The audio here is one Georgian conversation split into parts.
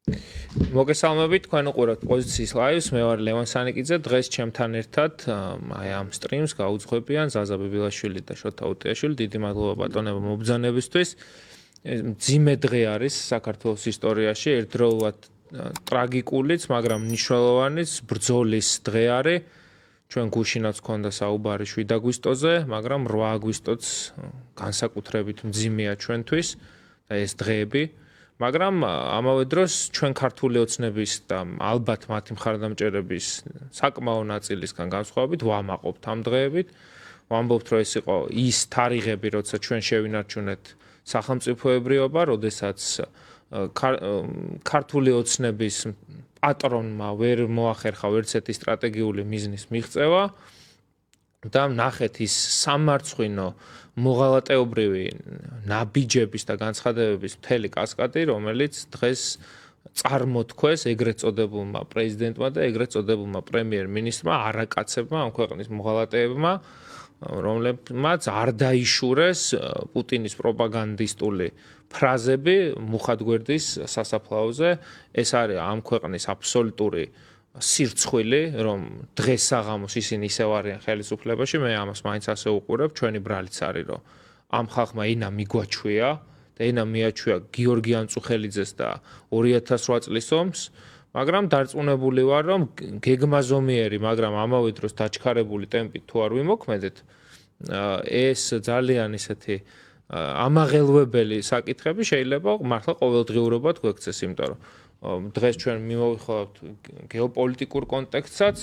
მოგესალმებით, თქვენ უყურებთ პოზიციის ლაივს, მე ვარ ლევან სანიკიძე, დღეს ჩემთან ერთად აი ამ სტრიმს გაუძღვებიან ზაზა ბიბილაშვილი და შოთა უტიაშვილი. დიდი მადლობა ბატონებო მობრძანებისთვის. მძიმე დღე არის საქართველოს ისტორიაში, ერთდროულად ტრაგიკულიც, მაგრამ მნიშვნელოვანიც ბრძოლის დღე არის. ჩვენ გუშინაც ჰქონდა საუბარი 7 აგვისტოზე, მაგრამ 8 აგვისტოც განსაკუთრებით მძიმეა ჩვენთვის და ეს დღეები. მაგრამ ამავე დროს ჩვენ ქართული ოცნების და ალბათ მათი მხარდამჭერების საკმაო ნაწილისგან განსხვავებით ვამაყობთ ამ დღეებით. ვამბობთ, რომ ეს იყო ის თარიღები, როცა ჩვენ შევინარჩუნეთ სახელმწიფოებრიობა, როდესაც ქართული ოცნების პატრონმა ვერ მოახერხა ვერცერთი სტრატეგიული მიზნის მიღწევა და ნახეთ ის სამარცხვინო მოღალატეობრივი ნაბიჯების და განცხადებების მთელი კასკადი, რომელიც დღეს წარმოთქვეს ეგრეთ წოდებულმა პრეზიდენტმა და ეგრეთ წოდებულმა პრემიერ-მინისტრმა, არაკაცებმა, ამ ქვეყნის მოღალატეებმა, რომლებმაც არ დაიშურეს პუტინის პროპაგანდისტული ფრაზები მუხათგვერდის სასაფლაოზე. ეს არის ამ ქვეყნის აბსოლუტური სირცხვილი, რომ დღეს საღამოს ისინი ისევ არიან ხელისუფლებაში, მე ამას მაინც ასე უყურებ, ჩვენი ბრალიც არის, რომ ამ ხალხმა ენა მიგვაჩვია და ენა მიაჩვია გიორგი ანწუხელიძეს და 2008 წლის ომს, მაგრამ დარწმუნებული ვარ, რომ გეგმაზომიერი, მაგრამ ამავე დროს დაჩქარებული ტემპით თუ არ ვიმოქმედეთ, ეს ძალიან ისეთი ამაღელვებელი საკითხები შეიძლება მართლა ყოველდღიურობად გვექცეს, იმიტომ რომ დღეს ჩვენ მიმოვიხილავთ გეოპოლიტიკურ კონტექსტსაც,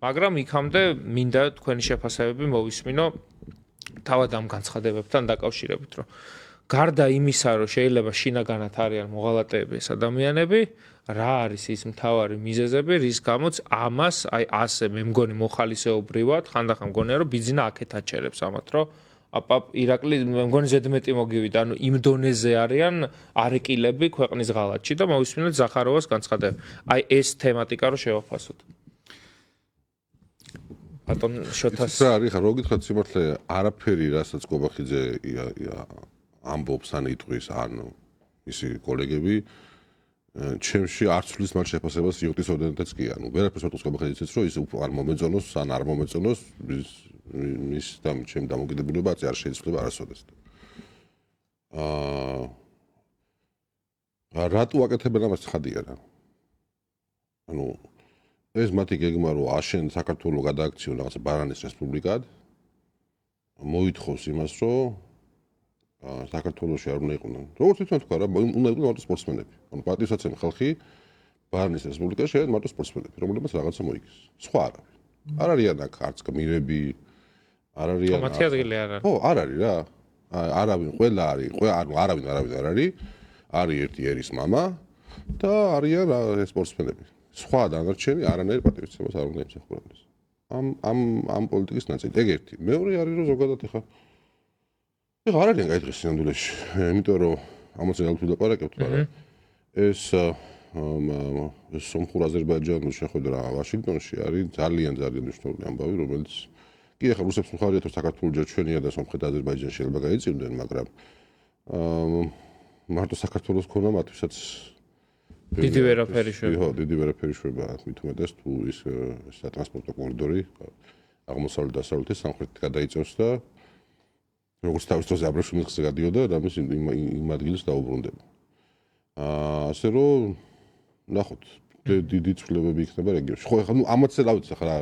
მაგრამ იქამდე მინდა თქვენი შეფასებები მოვისმინო თავად ამ განცხადებებთან დაკავშირებით, რომ გარდა იმისა, რომ შეიძლება შინაგანად არიან მოღალატეები ეს ადამიანები, რა არის ის მთავარი მიზეზები, რის გამოც ამას აი ასე მე მგონი მოხალისეობრივად, ხანდახან მგონია, რომ ბიძინა აქეთ აჩერებს ამათ, რომ ირაკლი მე მგონი ზედმეტი მოგივიდა, ანუ იმ დონეზე არიან არეკილები ქვეყნის ღალატში და მოვისმინოთ ზახაროვას განცხადება. აი ეს თემატიკა რომ შევაფასოთ. ბატონ შოთას რა არის ხა რო გითხრათ სიმართლე არაფერი რასაც გობახიძე ამბობს ან იტყვის ან ისი კოლეგები ჩემში არ ცვლის მათ შეფასებას იოტის ოდენთაც კი ანუ ვერაფერს არ გობახიძეც რომ ის არ მომეწონოს ან არ მომეწონოს მის და ჩემ დამოკიდებულებაც არ შეიძლება არასოდეს. რატო აკეთებენ ამას ხადია რა. ანუ ეს მათი გეგმა რომ აშენ საქართველოს გადააქციონ რაღაცა ბარანის რესპუბლიკად მოითხოვს იმას რომ საქართველოში არ უნდა იყვნენ როგორც თვითონ თქვა რა უნდა იყვნენ მარტო სპორტსმენები ანუ პატივსაცემი ხალხი ბარანის რესპუბლიკაში შეერთ მარტო სპორტსმენები რომლებიც რაღაცა მოიგეს სხვა არ არიან აქ არც გმირები არ არიან მათი ადგილი არ არის ხო არ არის რა არავინ ყველა არის ანუ არავინ არ არის არის ერთი ერის მამა და არიან სპორტსმენები სხვა დანარჩენი არანაირ პატივისცემას არ უნდა იმსახურებდეს. ამ პოლიტიკის ნაწილი. ეგ ერთი. მეორე არის რომ ზოგადად ეხა არ არის გაიწყეს სინამდვილეში. იმიტომ რომ ამაზე ალბათ ვილაპარაკებთ, მაგრამ ეს სომხურ აზერბაიჯანულ შეხვედრა ვაშინგტონში არის ძალიან მნიშვნელოვანი ამბავი, რომელიც კი ეხა რუსებს მხარია თუ საქართველოს ჯერ ჩვენია და სომხეთ აზერბაიჯანს შეიძლება გაიწირდნენ, მაგრამ მარტო საქართველოს ქონა მათთვისაც დიდი ვერაფერი შვება. ხო, დიდი ვერაფერი შვება, მით უმეტეს თუ ის სატრანსპორტო კორიდორი აღმოსავლეთ დასავლეთის სამხრეთით გადაიწევს და როგორც თავის დროზე აბრეშუმის გადიოდა და ამის იმ ადგილს დაუბრუნდება. ასე რომ ნახოთ, დიდი ცვლილებები იქნება რეგიონში. ხო, ახლა ამაც რავით ახლა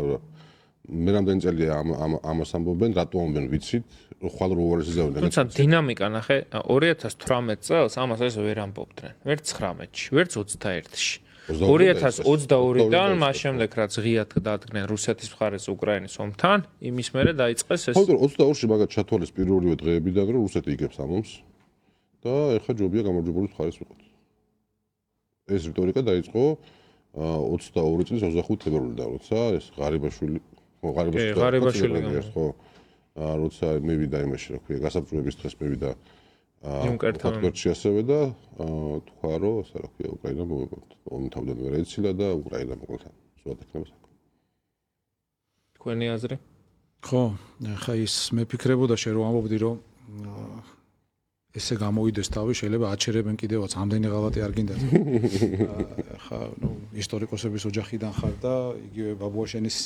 მე რამდენი წელია ამას ამბობენ, რატო ამბობენ ვიცით, ხვალ რო უარესებდნენ. თუმცა დინამიკა ნახე 2018 წელს ამას ეს ვერ ამბობდნენ. ვერც 19-ში, ვერც 21-ში. 2022-დან მას შემდეგ რაც ღიად დაადგნენ რუსეთის მხარეს უკრაინის ომთან, იმის მერე დაიწყეს ეს. ხო, 22-ში მაგათ ჩათვალეს პირველივე დღეებიდან, რომ რუსეთი იგებს ამ ომს და ეხლა ჯობია გამარჯვებული მხარეს ვიყოთ. ეს რიტორიკა დაიწყო 22 წლის 25 თებერვლიდან, როცა ეს ღარიბაშვილი ხო როცა მივიდა იმაში რა ქვია გასაბჭოების დღეს მივიდა იუნკერთან ასევე და თქვა რომ ასე რა ქვია უკრაინა მოვებოთ ომი თავდან ვერ ეცილა და უკრაინა მოკლდა სულად ექნება საქმე თქვენი აზრი ხო ხა ის მე ფიქრებოდა რომ ამბობდი რომ ესე გამოვიდეს თავი, შეიძლება აჩერებენ კიდევაც ამდენი ღალატი არ გინდათ. ხა, ისტორიკოსების ოჯახიდან ხარ და იგივე ბაბუაშენის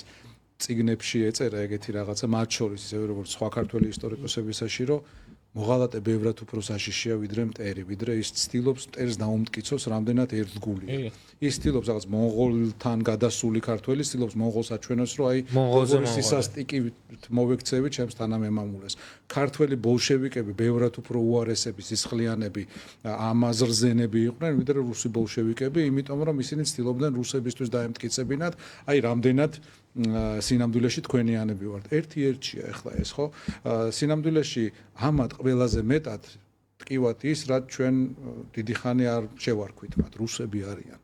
წიგნებში ეწერა ეგეთი რაღაცა, მათ შორის ისევე როგორც სხვა ქართველი ისტორიკოსებისაში, რომ მოღალატე ბევრად უფრო საშიშია ვიდრე მტერი, ვიდრე ის ცდილობს მტერს დაუმტკიცოს რამდენად ერთგულია. ის ცდილობს რაღაც მონღოლთან გადასული ქართველი ცდილობს მონღოლს აჩვენოს, რომ აი მონღოლის სისასტიკით მოვექცევი ჩემს თანამემამულეს. ქართველი ბოლშევიკები ბევრად უფრო უარესები, სისხლიანები, ამაზრზენები იყვნენ, ვიდრე რუსი ბოლშევიკები, იმიტომ რომ ისინი ცდილობდნენ რუსებისთვის დაემტკიცებინათ, აი რამდენად სინამდვილეში თქვენიანები ვართ. ერთ-ერთია ახლა ეს ხო? სინამდვილეში ამათ ყველაზე მეტად ტკივათ ის, რაც ჩვენ დიდი ხანი არ შევარქვით მათ, რუსები არიან.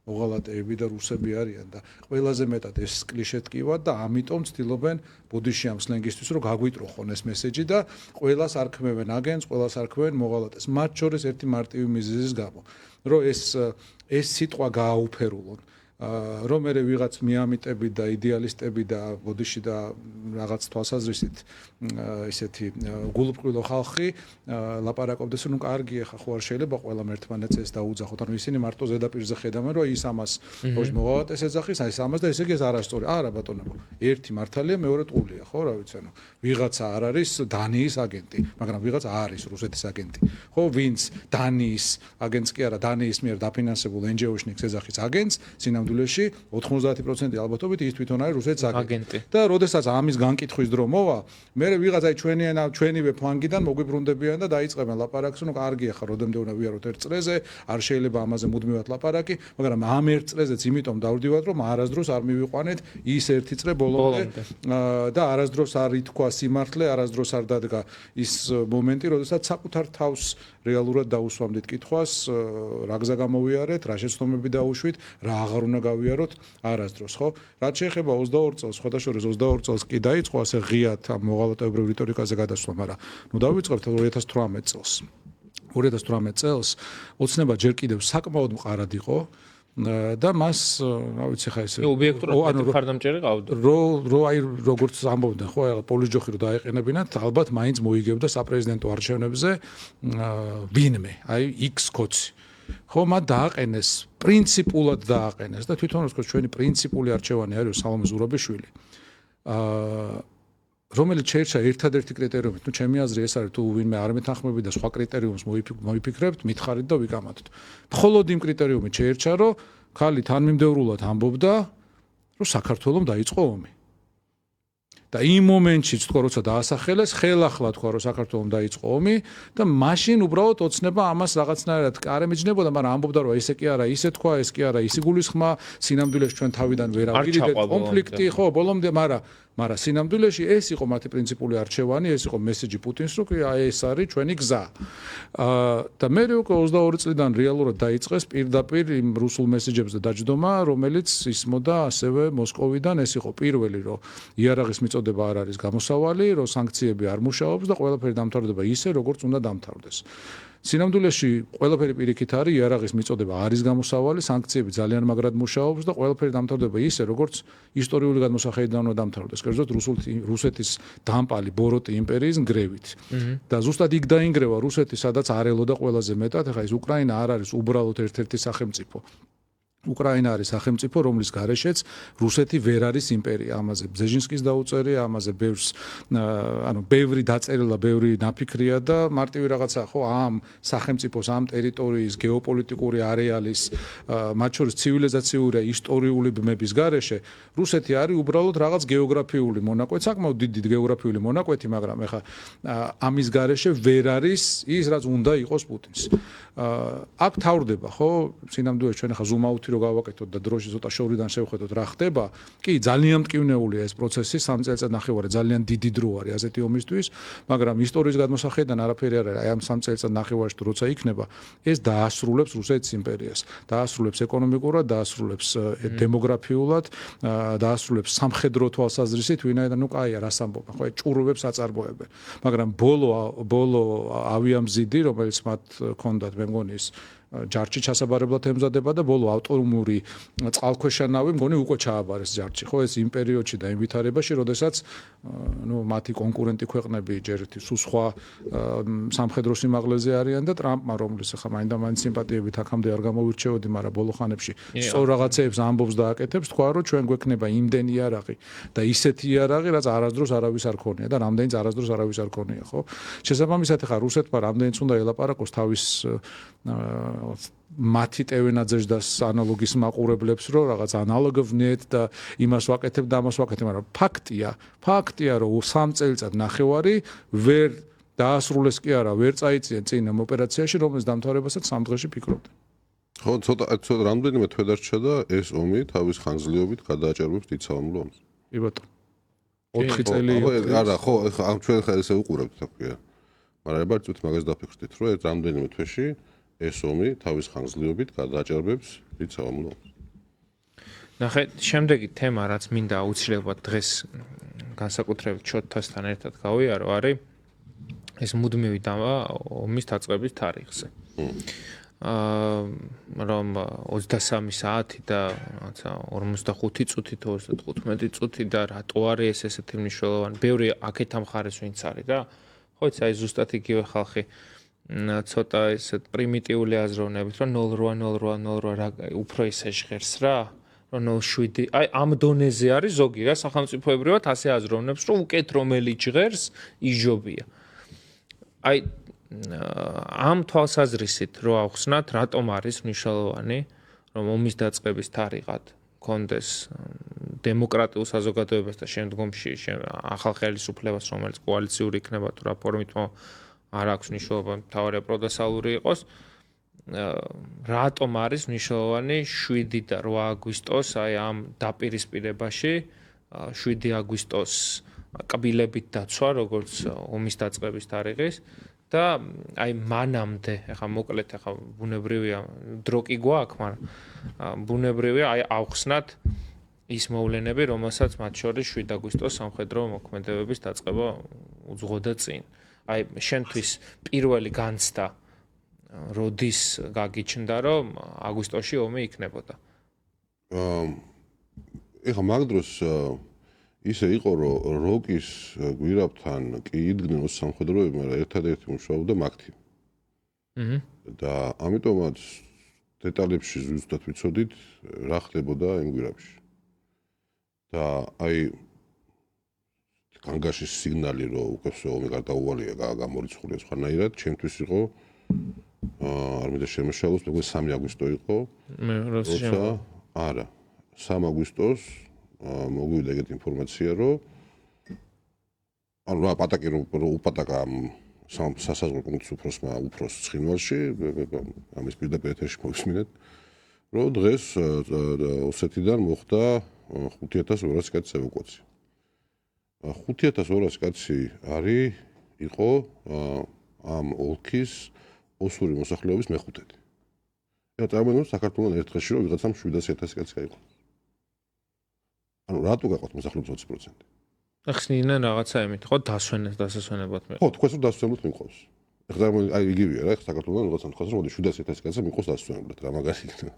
მოღალატეები და რუსები არიან და ყველაზე მეტად ეს კლიშე ტკივათ და ამიტომ ცდილობენ ბუდიში ამ სლენგისთვის რომ გაგვიტროხონ ეს მესეჯი და ყველას არქმევენ აგენტს, ყველას არქმევენ მოღალატეს. მათ შორის ერთი მარტივი მიზეზის გამო, რომ ეს სიტყვა გააუფერულონ. რომ მე ვიღაც მიამიტები და იდეალისტები და ბოდიში და რაღაც თვალსაზრისით ისეთი გულუბრყვილო ხალხი ლაპარაკობდეს რომ კარგი ახლა ხო არ შეიძლება ყველამ ერთმანეთს ეს დაუძახოთ ანუ ისინი მარტო ზედაპირზე ხედავენ რომ ის ამას მოღალატეს ეძახის აი ამას და ესე იგი ეს არასწორი არა ბატონო ერთი მართალია მეორე ტყულია ხო რა ვიცი ანუ ვიღაცა არ არის დანიის აგენტი მაგრამ ვიღაცა არის რუსეთის აგენტი ხო ვინც დანიის აგენტს კი არა დანიის მიერ დაფინანსებულ NGO-შნიქს ეძახის აგენტს სინამდვილეში 90% ალბათობით ის თვითონ არის რუსეთის აგენტი და როდესაც ამის განკითხვის დრო მოვა მე ვიღაცა ჩვენივე ფლანგიდან მოგვიბრუნდებიან და დაიწყებენ ლაპარაკს რომ კარგი ახლა როდემდე უნდა ვიაროთ ერთ წრეზე არ შეიძლება ამაზე მუდმივად ლაპარაკი მაგრამ ამ ერთ წრეზეც იმიტომ დავდივართ რომ არასდროს არ მივიყვანეთ ის ერთი წრე ბოლომდე და არასდროს არ ითქვა სიმართლე არასდროს არ დადგა ის მომენტი როდესაც საკუთარ თავს რეალურად დაუსვამდით კითხვას რა გზა გამოვიარეთ რა შეცდომები დაუშვით რა აღარ უნდა გავიაროთ არასდროს ხო რაც შეეხება 22 წელს სხვადასხვა 22 წელს კი დაიწყო ასე ღიად ამ მოღალატეობრივ რიტორიკაზე გადასვლა მაგრამ ნუ დავიწყებთ 2018 წელს 2018 წელს ოცნება ჯერ კიდევ საკმაოდ მყარად იყო და მას რა ვიცი ხა ესე ობიექტურად ხარდამჭერი ყავდა რო აი როგორც ამბობდნენ ხო აი პოლიჯოხი რო დაეყენებინათ ალბათ მაინც მოიგებდა საპრეზიდენტო არჩევნებზე ვინმე აი X კოცი ხო მათ დააყენეს პრინციპულად დააყენეს და თვითონ როგორც ჩვენი პრინციპული არჩევანი არის სალომე ზურაბიშვილი რომელიც შეირჩა ერთადერთი კრიტერიუმით ნუ ჩემი აზრი ეს არის თუ ვინმე არ მეთანხმები და სხვა კრიტერიუმს მოიფიქრებთ მითხარით და ვიკამათთ მხოლოდ იმ კრიტერიუმით შეირჩა რომ ხალი თანმიმდევრულად ამბობდა რომ საქართველოს დაიწყო ომი და იმ მომენტში თქვა როცა დაასახელეს ხელახლა თქვა რომ საქართველოს დაიწყო ომი და მაშინ უბრალოდ ოცნება ამას რაღაცნაირად არ ემიჯნებოდა მაგრამ ამბობდა რომ ესე კი არა ისე თქვა ეს კი არა ისი გულისხმა სინამდვილეში ჩვენ თავიდან ვერ ავიდეთ კონფლიქტი ხო ბოლომდე მაგრამ სინამდვილეში ეს იყო მათი პრინციპული არჩევანი ეს იყო მესეჯი პუტინს რომ ეს არის ჩვენი გზა და მე უკვე 22 წლიდან რეალურად დაიწყეს პირდაპირ იმ რუსულ მესეჯებზე დაჯდომა რომელიც ისმოდა ასევე მოსკოვიდან ეს იყო პირველი რომ იარაღის მიწოდება არ არის გამოსავალი რომ სანქციები არ მუშაობს და ყველაფერი დამთავრდება ისე როგორც უნდა დამთავრდეს სინამდვილეში ყველაფერი პირიქით არის იარაღის მიწოდება არის გამოსავალი სანქციები ძალიან მაგრად მუშაობს და ყველაფერი დამთავრდება ისე როგორც ისტორიული გადმოსახედიდან უნდა დამთავრდეს კერძოდ რუსეთის დამპალი ბოროტი იმპერიის ნგრევით და ზუსტად იქ დაინგრევა რუსეთი სადაც არ ელოდა ყველაზე მეტად ახლა ეს უკრაინა არ არის უბრალოდ ერთ-ერთი სახელმწიფო უკრაინა არის სახელმწიფო, რომლის გარეშეც რუსეთი ვერ არის იმპერია. ამაზე ბზეჟინსკის დაუწერია, ამაზე ბევრი დაწერილა, ბევრი ნაფიქრია და მარტივი რაღაცა ხო ამ სახელმწიფოს, ამ ტერიტორიის გეოპოლიტიკური არეალის, მათ შორის ცივილიზაციური, ისტორიული ბმების გარეშე რუსეთი არის უბრალოდ რაღაც გეოგრაფიული მონაკვეთი, საკმაოდ დიდი გეოგრაფიული მონაკვეთი, მაგრამ ეხა ამის გარეშე ვერ არის ის, რაც უნდა იყოს პუტინს. აქ თავრდება ხო, სინამდვილეში ჩვენ ახლა ზუმაუთი რო გავაკეთოთ და დროში ცოტა შორიდან შევხედოთ რა ხდება, კი ძალიან მტკივნეულია ეს პროცესი, 3 წელიწად ძალიან დიდი დრო არის ასეთი ომისთვის, მაგრამ ისტორიის გადმოსახედიდან არაფერი არ არის, აი ამ 3 წელიწად როცა იქნება, ეს დაასრულებს რუსეთის იმპერიას, დაასრულებს ეკონომიკურად, დაასრულებს დემოგრაფიულად, დაასრულებს სამხედრო თვალსაზრისით, ვინაიდან ნუ კაია რას ამბობენ, ხო, ჭურვებს აწარბოებენ, მაგრამ ბოლო ავიამზიდი, რომელიც მათ ჰქონდათ მე მგონი ის ჯარში ჩასაბარებლად ემზადება და ბოლო ავტონომური წყალქვეშა ნავი მგონი უკვე ჩააბარეს ჯარში. ხო ეს იმ პერიოდში და იმ ვითარებაში, როდესაც მათი კონკურენტი ქვეყნები ჯერეთი სულ სხვა სამხედრო სიმაღლეზე არიან და ტრამპმა, რომლის ახლა მაინდა-მაინც სიმპათიებით აქამდე არ გამოვირჩეოდი, მაგრამ ბოლო ხანებში სწორ რაღაცეებს ამბობს და აკეთებს, თქვა რომ ჩვენ გვექნება იმდენი იარაღი და ისეთი იარაღი, რაც არასდროს არავის არ ქონია და რამდენიც არასდროს არავის არ ქონია, ხო? შესაბამისად ახლა რუსეთმა რამდენიც უნდა ელაპარაკოს თავის მათი ტევენაძეჟდას ანალოგის მაყურებლებს, რომ რაღაც ანალოგოვნეთ და იმას ვაკეთებ და ამას ვაკეთებ, მაგრამ ფაქტია, რომ 3 წელიწად ნახევარი ვერ დაასრულეს კი არა, ვერ წაიწიან წინ ამ ოპერაციაში, რომელის დამთავრებასაც 3 დღეში ფიქრობდნენ. ხო, ცოტა რამდენიმე თვე დარჩა და ეს ომი თავის ხანგრძლივობით გადააჭარბებს დიდ საამლო ომს. კი ბატონო. 4 წელი არა, ხო, ახლა ჩვენ ხა ესე უყურებთ, თქო. მაგრამ ებარწვით მაგას დაფიქრდით, რომ ეს რამდენიმე თვეში ეს ომი თავის ხანგრძლივობით გადააჭარბებს დიდ საამლო ომს. ნახე, შემდეგი თემა, რაც მინდა აუცილებლად დღეს განსაკუთრებით ჩოთასთან ერთად გავიარო, არის ეს მუდმივი ომის დაწყების თარიღზე. რომ 23 საათი და რაღაცა 45 წუთი თუ 35 წუთი და რატო არის ესეთი მნიშვნელოვანი? ბევრი აქეთ ამ ხარეს ვინც არის რა. ხო იცი, აი ზუსტად იგივე ხალხი ცოტა ესეთ პრიმიტიული აზროვნებით, რომ 0808 უფრო ისე ჟღერს რა. რომ 07 აი ამ დონეზე არის ზოგი რა სახელმწიფოებრივად ასე აზროვნებს, რომ უკეთ რომელი ჟღერს იჟობია. აი ამ თვალსაზრისით რო ავხსნათ, რატომ არის მნიშვნელოვანი, რომ ომის დაწყების თარიღად კონდეს დემოკრატიულ საზოგადოებას და შემდგომში ახალ ხელისუფლებას, რომელიც კოალიციური იქნება თუ რა ფორმით არ აქვს მნიშვნელობა, მთავარი პროდესალური იყოს. რატომ არის მნიშვნელოვანი 7 და 8 აგვისტოს აი ამ დაპირისპირებაში 7 აგვისტოს კბილებით დაცვა, როგორც ომის დაწყების თარიღის და აი მანამდე, ახლა მოკლედ ახლა ბუნებრივია დრო კი გვაქვს, მაგრამ ბუნებრივია აი ავხსნათ ის მოვლენები, რომელსაც მათ შორის 7 აგვისტოს სამხედრო მოქმედებების დაწყება უძღვოდა წინ. აი შენთვის პირველი განცდა როდის გაგიჩნდა, რომ აგვისტოში ომი იქნებოდა? ეხლა მაგ დროს ისე იყო, რომ როკის გვირაბთან კი იდგნენ სამხედროები, მაგრამ ერთადერთი მუშაობდა მაგთი. და ამიტომაც დეტალებში ზუსტად ვიცოდით, რა ხდებოდა იმ გვირაბში. და აი განგაშის სიგნალი, რომ უკვე ომი გარდაუვალია, გამორიცხულია სხვანაირად, ჩემთვის იყო არ მინდა შემეშალოს, მეგონი 3 აგვისტო იყო. როცა არა, 3 აგვისტოს მოგვივიდა ეგეთი ინფორმაცია, რომ ანუ რა პატაკი რომ უპატაკა სასაზღვრო პუნქტის უფროს ცხინვალში, ამის პირდაპირ ეთერში მოვისმინეთ, რომ დღეს ოსეთიდან მოხდა 5200 კაცის ევაკუაცია. 5200 კაცი იყო ამ ოლქის ოსური მოსახლეობის მეხუთედი. ეხლა წარმოიდგინოთ საქართველოს ერთ დღეში რომ ვიღაცამ 700000 კაცი გაიყო. ანუ რატო გაყოთ მოსახლეობის 20%? ახსნიდნენ რაღაცა იმით, ხო, დასასვენებად მე. ხო, თქვენს რომ დასასვენებლად მიყვავს. ეხლა წარმოიდგინეთ, აი იგივეა რა, ეხლა საქართველოს ვიღაცამ თქვას რომ 700000 კაცი მიყვავს დასასვენებლად, რა მაგარი იქნება.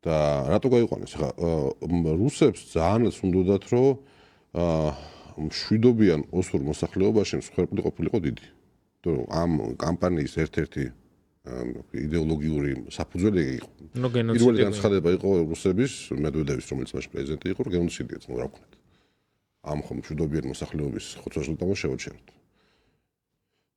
და რატო გაიყვანეს? ეხლა რუსებს ძალიანაც უნდათ რომ მშვიდობიან ოსურ მოსახლეობაში მსხვერპლი ყოფილიყო დიდი. რომ ამ კამპანიის ერთ-ერთი იდეოლოგიური საფუძველი იყო. პირველი განცხადება იყო რუსების, მედვედევის, რომელიც მაშინ პრეზიდენტი იყო, რომ გენოციდია, ну რა ვქნათ. ამ ხომ მშვიდობიან მოსახლეობის ხოცვა-ჟლეტამო შევაჩეროთ.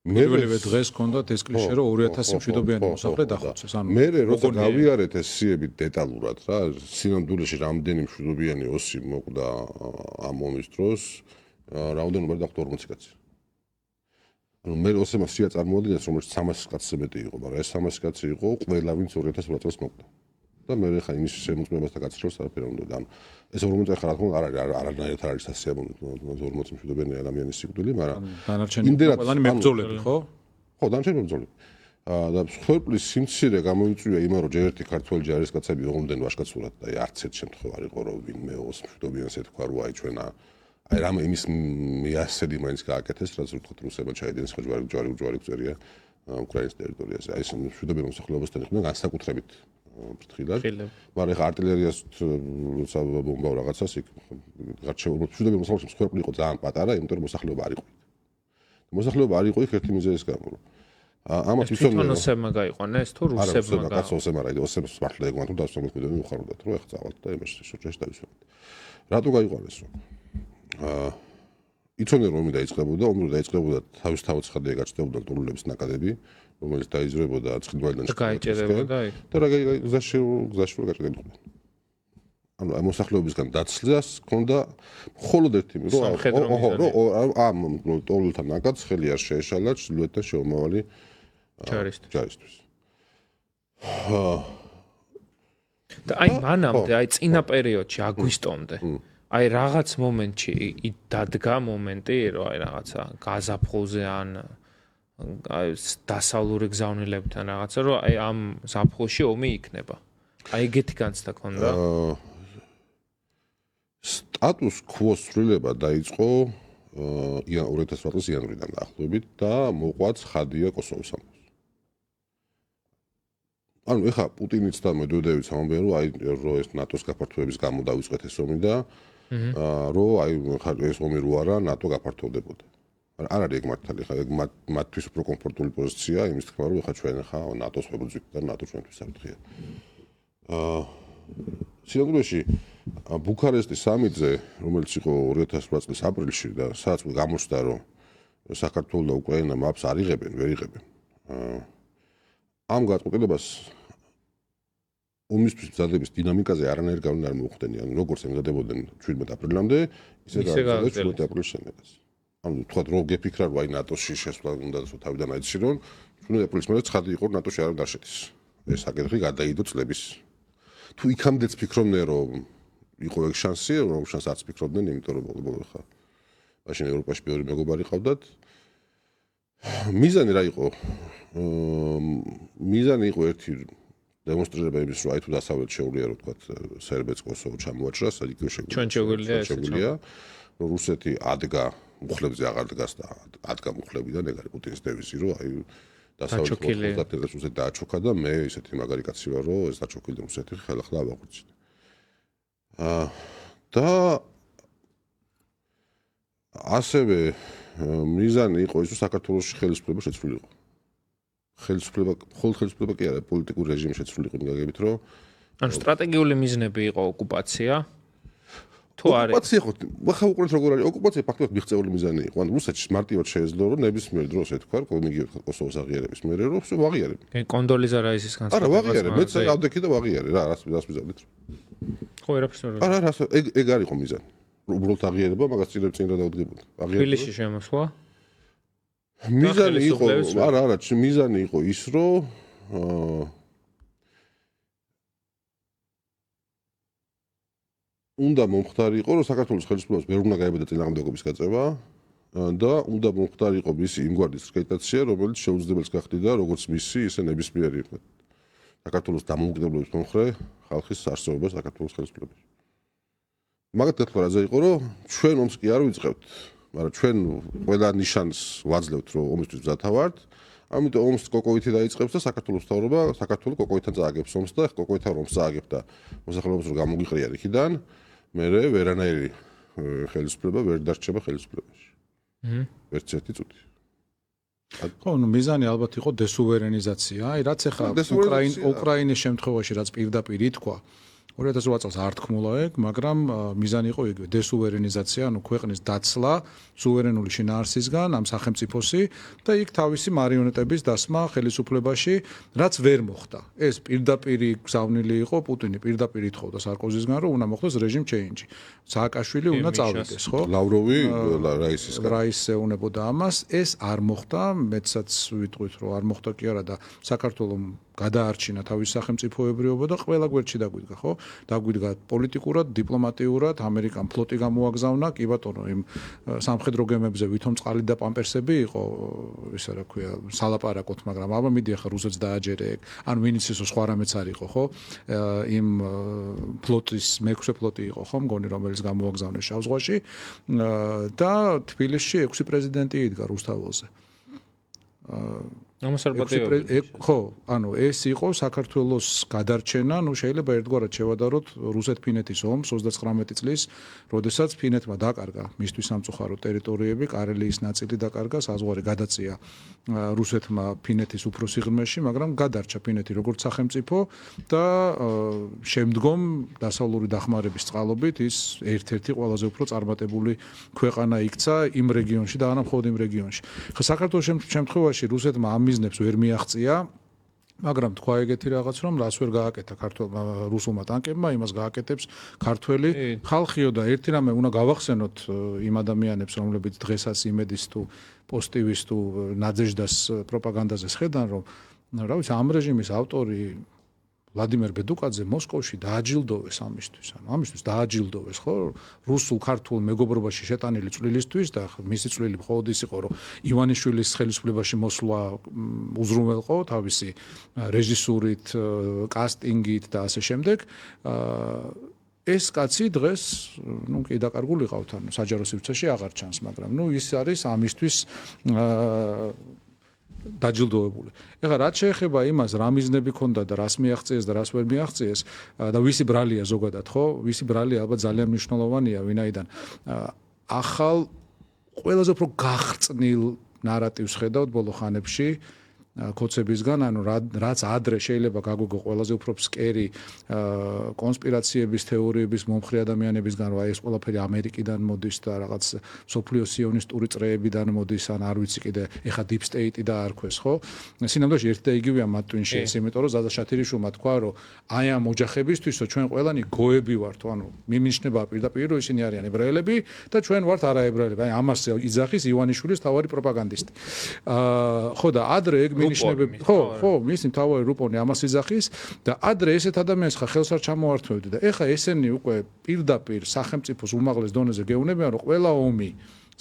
პირველივე დღეს ჰქონდათ ეს კლიშე, რომ 2000 მშვიდობიანი მოსახლე დახოცეს. ანუ მე როცა გავიარეთ ეს სიები დეტალურად რა, სინამდვილეში რამდენი მშვიდობიანი ოსი მოკვდა ამ ომის დროს, რაოდენობა დახვდა 40 კაცი. ანუ მე ოსემას სია წარმოადგენს, რომელიც 300 კაცზე მეტი იყო, მაგრამ ეს 300 კაცი იყო ყველა, ვინც 2008 წელს მოკვდა. და მე ხა იმის შემოწმებას და გაცხრას არაფერი არ უნდა. ანუ ეს 40 წელი ხარ რა თქმა უნდა არანაირად არ არის ასიამოვნო 40 მშვიდობიანი ადამიანის სიკვდილი, მაგრამ დანარჩენი ყველანი მებრძოლები, ხო? ხო, დანარჩენი მებრძოლები. და მსხვერპლის სიმცირე გამოიწვია იმან, რომ ჯერ ერთი ქართველი ჯარისკაცები ოღონდ ვაშკაცურად და არც ერთ შემთხვევა არ იყო, რომ ვინმე ოს მშვიდობიანს ეთქვა, რომ აი ჩვენა აი რამე იმის მიასწედი მაინც გააკეთეს, რაც ვთქვათ რუსებმა ჩაიდინეს ხო ჯვარი წერია უკრაინის ტერიტორიაზე. აი ეს მშვიდობიან მოსახლეობასთან იყვნენ განსაკუთრებით ფრთხილად. მაგრამ ეხა артиლერიას როცა ბომბავ რაღაცას იქ გარჩეულ მშვიდობიან მოსახლეობის ქვეყნი იყო ძალიან პატარა, იმიტომ რომ მოსახლეობა არ იყო. მოსახლეობა არ იყო იქ ერთი მიზეზის გამო. ამათ თვითონ ოსებმა გაიყვანეს თუ რუსებმა ოსებმა რა ოსებს მართლა ეგ მათო დასამოქმედები უხარდათ რომ ეხა წავალთ და იმაში შეჭეშ დავისვენთ. რატო გაიყვანეს რომ იცოდნენ რომ ომი დაიწყებოდა თავის თავცხადია გაჩნდებოდა ტურულების ნაკადები რომელიც დაიზრებოდა ცხინვალიდან გაიჭერებოდა და რა გზაში გაჭერდებოდა. ანუ მოსახლეობისგან დაცლას ქონდა მხოლოდ ერთი რომ ამ ტურულთა ნაკადს ხელი არ შეეშალა ჩრდილოეთთან შეომავალი ჯარისთვის. და აი მანამდე, აი წინა პერიოდში აგვისტომდე. აი რაღაც მომენტში დადგა მომენტი, რომ აი რაღაცა გაზაფხულზე ან აი დასავლური გზავნილებთან რაღაცა, რომ აი ამ ზაფხულში ომი იქნება. აი ეგეთი განცდა ქონდა. სტატუს quo სრულება დაიწყო 2008 წლის იანვრიდან დაახლოებით და მოყვა ცხადია კოსოვოს ამბავს. ანუ ეხა პუტინიც და მედვედევიც ამბობენ რომ აი რომ ეს ნატოს გაფართოების გამო დაიწყეთ ეს ომი და რომ აი ეს ომი რო არა ნატო გაფართოვდებოდა. არ არის ეგ მართალი ხა ეგ მათთვის უფრო კომფორტული პოზიცია იმის თქმა რომ ეხა ჩვენ ხა ნატოს ვებრძვით და ნატო ჩვენთვის არ ღია. სინამდვილეში ბუქარესტის სამიტზე რომელიც იყო 2008 წლის აპრილში და სადაც გამოჩნდა რომ საქართველოს და უკრაინა მაპს არ იღებენ, ვერ იღებენ. ამ გადაწყვეტილებას ომისთვის მზადების დინამიკაზე არანაირ გავლენა არ მოუხდენია. როგორც ემზადებოდნენ 17 აპრილამდე, ისე გააგრძელეს 17 აპრილის შემდეგაც. ანუ თქვათ რომ გეფიქრა რომ აი ნატოში შესვლა უნდა თავიდან აიჩინონ, 17 აპრილის მერე ცხადი იყო ნატოში არ უნდა შედის. ეს საკითხი გადაიდო წლების. თუ იქამდეც ფიქრობდნენ რომ იყო ეგ შანსი, რომ შანსს არც ფიქრობდნენ, იმიტომ რომ ბოლო ხა მაშინ ევროპაში მეორე მეგობარი ყავდათ. მიზანი რა იყო? მიზანი იყო ერთი დემონსტრირება იმის რომ აი თუ დასავლეთ შეუძლია რომ თქვათ სერბეთს კოსოვო ჩამოაჭრას, აი იქ შეგვიძლია რომ რუსეთი ადგა მუხლებზე აღარ დგას და ადგა მუხლებიდან ეგ არის პუტინის დევიზი რომ აი დასავლეთ კოსოვოს რუსეთი დააჩოქა და მე ისეთი მაგარი კაცი ვარ რომ ეს დაჩოქილი რუსეთი ხელახლა ავაღვიძინე. და ასევე მიზანი იყო ის რომ საქართველოში ხელისუფლება შეცვლილიყო. ხელისუფლება კი არა, პოლიტიკური რეჟიმი შეცვლილიყო გაგებით რომ ანუ სტრატეგიული მიზნები იყო ოკუპაცია თუ არის ოკუპაცია ხო ხა უყურეთ როგორ არის ოკუპაცია ფაქტობრივად მიღწეული მიზანი იყო. ანუ რუსეთში მარტივად შეეძლო რომ ნებისმიერ დროს ეთქვა კომიგიოთ კოსოვოს აღიარების მერე რომ ვაღიარებ. კონდოლიზა რაისის განცხადება. არა ვაღიარებ, მეც ავდექი და ვაღიარე რა რას მიზავდით. ხო ერაფერს ვერ არა ეგ არ იყო მიზანი. უბრალოდ აღიარება მაგას წინ რა დაუდგებოდა. თბილისში შემოსვლა. მიზანი იყო არა მიზანი იყო ის რომ უნდა მომხდარიყო რომ საქართველოს ხელისუფლებას ვერ უნდა გაებედა წინააღმდეგობის გაწევა და უნდა მომხდარიყო მისი იმგვარი დისკრედიტაცია რომელიც შეუძლებელს გახდიდა როგორც მისი ისე ნებისმიერი საქართველოს დამოუკიდებლობის მომხრე ხალხის არსებობას საქართველოს ხელისუფლებაში. მაგათ გათქვა რაზე იყო რომ ჩვენ ომს კი არ ვიწყებთ, მაგრამ ჩვენ ყველა ნიშანს ვაძლევთ რომ ომისთვის მზათა ვართ. ამიტომ ომს კოკოვითი დაიწყებს და საქართველოს მთავრობა საქართველოს კოკოვითთან წააგებს ომს და კოკოვითთან ომს წააგებს და მოსახლეობას რომ გამოგიყრიან იქიდან მერე ვერანაირი ხელისუფლება ვერ დარჩება ხელისუფლებაში. ერთ ერთი წუთი. ხო, ნუ მიზანი ალბათ იყო დესუვერენიზაცია. აი რაც ახლა უკრაინის შემთხვევაში რაც პირდაპირ ითქვა 2008 წელს არ თქმულა ეგ, მაგრამ მიზანი იყო იგივე დესუვერენიზაცია, ანუ ქვეყნის დაცლა სუვერენული შინაარსისგან ამ სახელმწიფოსი და იქ თავისი მარიონეტების დასმა ხელისუფლებაში, რაც ვერ მოხდა. ეს პირდაპირი გზავნილი იყო, პუტინი პირდაპირ ითხოვდა სარკოზისგან, რომ უნდა მოხდეს რეჟიმ ჩეინჯი. სააკაშვილი უნდა წავიდეს, ხო? ლავროვი რაისისგან. რაისს ეუნებოდა ამას, ეს არ მოხდა, მეცაც ვიტყვით, რომ არ მოხდა კი არა და საქართველოს გადაარჩინა თავის სახელმწიფოებრიობა და ყველა გვერდში დაგვიდგა, ხო? დაგვიდგა პოლიტიკურად, დიპლომატიურად, ამერიკამ ფლოტი გამოაგზავნა, კი ბატონო, იმ სამხედრო გემებზე ვითომ წყალი და პამპერსები იყო, ისა რა ქვია, სალაპარაკოთ, მაგრამ აბა მიდი ახლა რუსეთს დააჯერე ეგ. ან ვინც ისო სხვა რამეც არ იყო, ხო? იმ ფლოტის მე-6 ფლოტი იყო, ხო, მგონი, რომელიც გამოაგზავნეს შავ ზღვაში და თბილისში 6 პრეზიდენტი იდგა რუსთაველზე. ამას არ პატიობენ. ხო, ანუ ეს იყო საქართველოს გადარჩენა, შეიძლება ერთგვარად შევადაროთ რუსეთ-ფინეთის ომს 39 წლის, როდესაც ფინეთმა დაკარგა მისთვის სამწუხარო ტერიტორიები, კარელიის ნაწილი დაკარგა, საზღვარი გადაწია რუსეთმა ფინეთის უფროს სიღრმეში, მაგრამ გადარჩა ფინეთი როგორც სახელმწიფო და შემდგომ დასავლური დახმარების წყალობით ის ერთ-ერთი ყველაზე უფრო წარმატებული ქვეყანა იქცა იმ რეგიონში და არა მხოლოდ იმ რეგიონში. ხო, საქართველოს შემთხვევაში რუსეთმა ამ მიზნებს ვერ მიაღწია, მაგრამ თქვა ეგეთი რაღაც, რომ რას ვერ გააკეთა ქართულმა რუსულმა ტანკებმა, იმას გააკეთებს ქართველი ხალხიო და ერთი რამე უნდა გავახსენოთ იმ ადამიანებს, რომლებიც დღესაც იმედის თუ პოზიტივის თუ ნადეჟდას პროპაგანდაზე შედან, რომ რა ვიცი, ამ რეჟიმის ავტორი ვლადიმერ ბედუკაძე მოსკოვში დააჯილდოვეს ამისთვის, ანუ ამისთვის დააჯილდოვეს, ხო, რუსულ-ქართულ მეგობრობაში შეტანილი წვლილისთვის და მისი წვლილი მხოლოდ ის იყო, რომ ივანიშვილის ხელისუფლებაში მოსვლა უზრუნველყო თავისი რეჟისურით, კასტინგით და ასე შემდეგ. ეს კაცი დღეს, კი დაკარგული ყავთ, ანუ საჯარო სივრცეში აღარ ჩანს, მაგრამ ის არის ამისთვის დაჯილდოვებული. ეხლა რაც შეეხება იმას, რა მიზნები ქონდა და რას მიაღწიეს და რას ვერ მიაღწიეს და ვისი ბრალია ზოგადად, ხო? ვისი ბრალია ალბათ ძალიან მნიშვნელოვანია, ვინაიდან ახალ ყველაზე უფრო გახრწნილ ნარატივს ხედავთ ბოლო ხანებში კოცებისგან, ანუ რაც ადრე შეიძლება გაგვიგო ყველაზე უფრო ფსკერი კონსპირაციების თეორიების მომხრე ადამიანებისგან, რომ ეს ყველაფერი ამერიკიდან მოდის და რაღაც სოფლიო სიონისტური წრეებიდან მოდის, ან არ ვიცი კიდე, ეხა deep state-ი დაარქვეს, ხო? სინამდვილეში ერთი და იგივეა მათ ტვინში, იმიტომ რომ ზაზა შათირიშვილმა თქვა, რომ აი ამ ოჯახებისთვის ჩვენ ყველანი გოები ვართ, ანუ მიმიჩნდება პირდაპირ, რომ ისინი არიან ებრაელები და ჩვენ ვართ არაებრაელები. აი ამას იძახის ივანიშვილის თავარი პროპაგანდისტი. ხო და ადრე ეგ მინიშნებები, ხო, მისი მთავარი რუპონი ამას იძახის და ადრე ესეთ ადამიანს ხა ხელს არ ჩამოართმევდი და ეხა ესენი უკვე პირდაპირ სახელმწიფოს უმაღლეს დონეზე გეუბნებიან, რომ ყველა ომი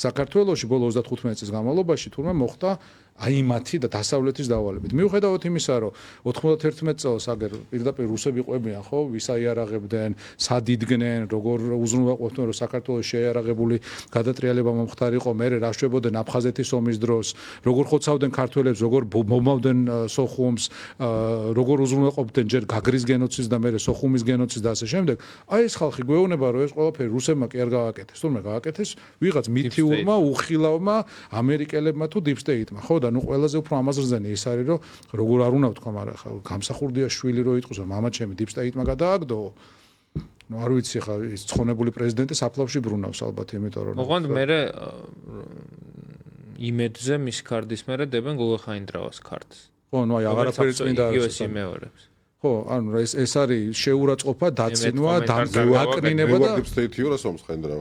საქართველოში ბოლო 35 წლის განმავლობაში თურმე მოხდა აი მათი და დასავლეთის დავალებით. მიუხედავად იმისა, რომ 91 წელს აგერ პირდაპირ რუსები ყვებიან, ხო, ვის აიარაღებდნენ, სად იდგნენ, როგორ უზრუნველყოფდნენ, რომ საქართველოს შეიარაღებული გადატრიალება მომხდარიყო, მერე რა შვებოდნენ აფხაზეთის ომის დროს, როგორ ხოცავდნენ ქართველებს, როგორ მომავდნენ სოხუმს, როგორ უზრუნველყოფდნენ ჯერ გაგრის გენოციდს და მერე სოხუმის გენოციდს და ასე შემდეგ. აი ეს ხალხი გვეუბნება, რომ ეს ყველაფერი რუსებმა კი არ გააკეთეს, თუმცა გააკეთეს ვიღაც მითიურმა, უხილავმა ამერიკელებმა თუ deep state-მა, ხო? და ნუ ყველაზე უფრო ამაზრზენი ის არის, რომ როგორ არ უნდა ვთქვა, მაგრამ ხა გამსახურდია შვილი რო იტყვის, რომ მამა ჩემი deep state-მა გადააგდო. ნუ არ ვიცი ხა ის ცხონებული პრეზიდენტი საფლავში ბრუნავს ალბათ, იმიტომ რომ ოღონდ მე იმედზე მის კარდის მერე დებენ გოგახაინდრავას კარდს. ხო, ნუ აი აღარაფერი წმინდა არის. ის იმეორებს. ხო, ანუ ეს არის შეურაცხყოფა, დაცინვა, დაკნინება და deep state-იო რას მომხდარა.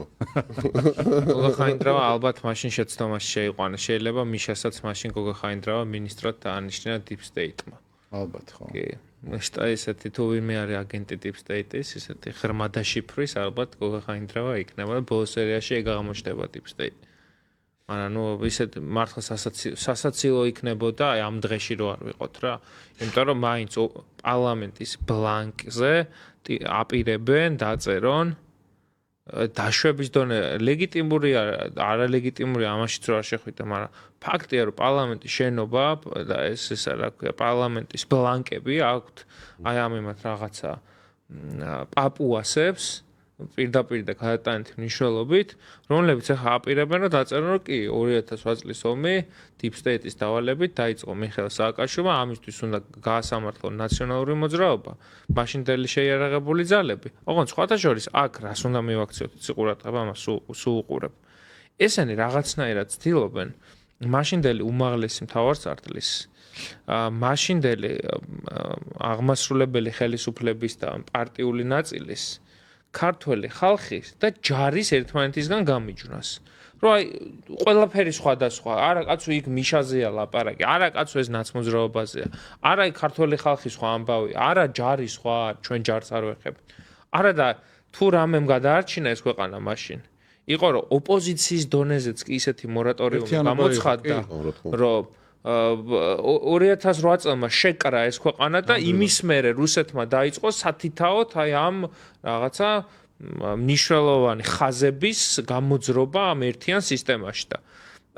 გოგახაინდრავა ალბათ მაშინ შეცდომაში შეიყვანა. შეიძლება მიშასაც მაშინ გოგახაინდრავა მინისტრად დაანიშნა deep state-მა. ალბათ, ხო. კი. შტა ესეთი თუ ვინმე არის აგენტი deep state-ის, ესეთი ღრმა დაშიფრის ალბათ გოგახაინდრავა იქნება და ბოლო სერიაში ეგ აღმოჩნდება deep state. მაგრამ ნუ ისეთ მართლა სასაცილო იქნებოდა აი ამ დღეში რო არ ვიყოთ რა. იმიტომ რომ მაინც პარლამენტის ბლანკზე აპირებენ დაწერონ დაშვების დონე ლეგიტიმურია, არალეგიტიმურია, ამაშიც რა შეხვიდა, მაგრამ ფაქტია რომ პარლამენტის შენობა და ეს რა ქვია, პარლამენტის ბლანკები აქვთ აი ამ იმათ რაღაცა პაპუასებს პირდაპირ და გადატანითი მნიშვნელობით, რომლებიც ახლა აპირებენ რომ დაწერონ, რომ კი 2008 წლის ომი deep state-ის დავალებით დაიწყო მიხეილ სააკაშვილმა, ამისთვის უნდა გაასამართლონ ნაციონალური მოძრაობა, მაშინდელი შეიარაღებული ძალები. ოღონდ სხვათა შორის აქ რას უნდა მივაქციოთ, ციყურადღება ამას სულ უყურებ. ესენი რაღაცნაირად ცდილობენ მაშინდელი უმაღლესი მთავარსარდლის მაშინდელი აღმასრულებელი ხელისუფლების და პარტიული ნაწილის ქართველი ხალხის და ჯარის ერთმანეთისგან გამიჯვნას. რომ აი ყველაფერი სხვადასხვა, არა კაცო იქ მიშაზეა ლაპარაკი, არა კაცო ეს ნაცმოძრაობაზეა, არა იქ ქართველი ხალხის სხვა ამბავი, არა ჯარი სხვა, ჩვენ ჯარს არ ვეხებთ. არა და თუ რამემ გადაარჩინა ეს ქვეყანა მაშინ, იყო რომ ოპოზიციის დონეზეც კი ისეთი მორატორიუმი გამოცხადდა, რომ 2008 წელმა შეკრა ეს ქვეყანა და იმის მერე რუსეთმა დაიწყო სათითაოდ აი ამ რაღაცა მნიშვნელოვანი ხაზების გამოძრობა ამ ერთიან სისტემაში და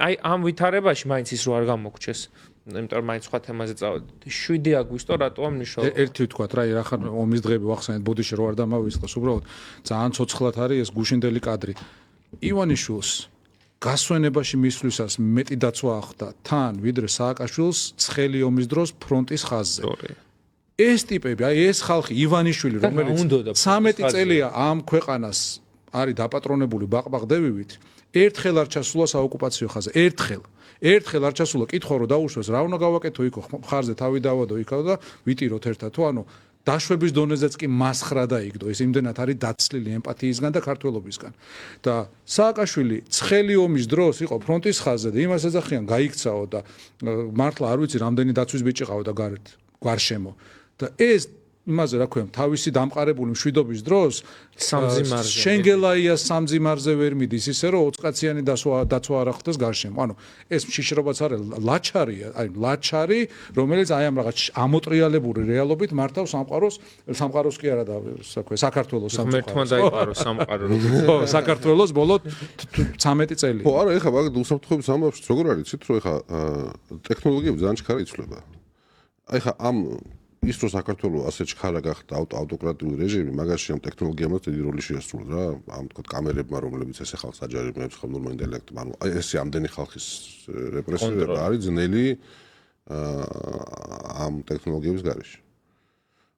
აი ამ ვითარებაში მაინც ის რო არ გამოგჩეს იმიტომ რომ მაინც სხვა თემაზე წავედით. 7 აგვისტო რატოა მნიშვნელოვანი? ერთი ვთქვათ რა, რახან ომის დღეები ვახსენეთ ბოდიში რო არ დამავიწყოს, უბრალოდ ძალიან ცოცხლად არის ეს გუშინდელი კადრი. ივანიშვილს გასვენებაში მისვლისას მეტი დაცვა ახდა თან, ვიდრე სააკაშვილს ცხელი ომის დროს ფრონტის ხაზზე. ეს ტიპები, აი ეს ხალხი ივანიშვილი, რომელიც 13 წელია ამ ქვეყანას არის დაპატრონებული ბაყბაღდევივით, ერთხელ არ ჩასულა საოკუპაციო ხაზზე, ერთხელ არ ჩასულა კითხვა რომ დაუშვეს რა უნდა გავაკეთო იქო ხარზე თავი დავადო იქა და ვიტიროთ ერთად თუ ანუ დაშვების დონეზეც კი მასხრა დაიგდო ეს იმდენად არის დაცლილი ემპათიისგან და ქართველობისგან და სააკაშვილი ცხელი ომის დროს იყო ფრონტის ხაზზე და იმას ეძახიან გაიქცაო და მართლა არ ვიცი რამდენი დაცვის ბიჭი ყავდა გარშემო და ეს იმაზე რა ქვია თავისი დამყარებული მშვიდობის დროს შენგელაიას სამძიმარზე ვერ მიდის ისე რომ 20 კაციანი დაცვა არ ახდეს გარშემო ანუ ეს მშიშრობაც არის ლაჩარია აი ლაჩარი რომელიც აი ამ რაღაც ამოტრიალებული რეალობით მართავს სამყაროს კი არა და საქართველოს სამყაროს დაიყარო სამყარო ხო საქართველოს ბოლო 13 წელი ხო არა ეხლა მაგ უსაფრთხოების ამბავშიც როგორ არის იცით რომ ეხლა ტექნოლოგიები ძალიან ჩქარა იცვლება აი ხა ამ ის რო საქართველოს ასე ჩქარა გახდა ავტოკრატიული რეჟიმი, მაგაში ამ ტექნოლოგიებმა დიდი როლი შეასრულა რა, ამ თქო კამერებმა, რომლებიც ესე ხალხს აჯარიმებს, ხმოვნურ ინტელექტმა, ანუ ესე ამდენი ხალხის რეპრესირება არის ძნელი ამ ტექნოლოგიების გარეშე.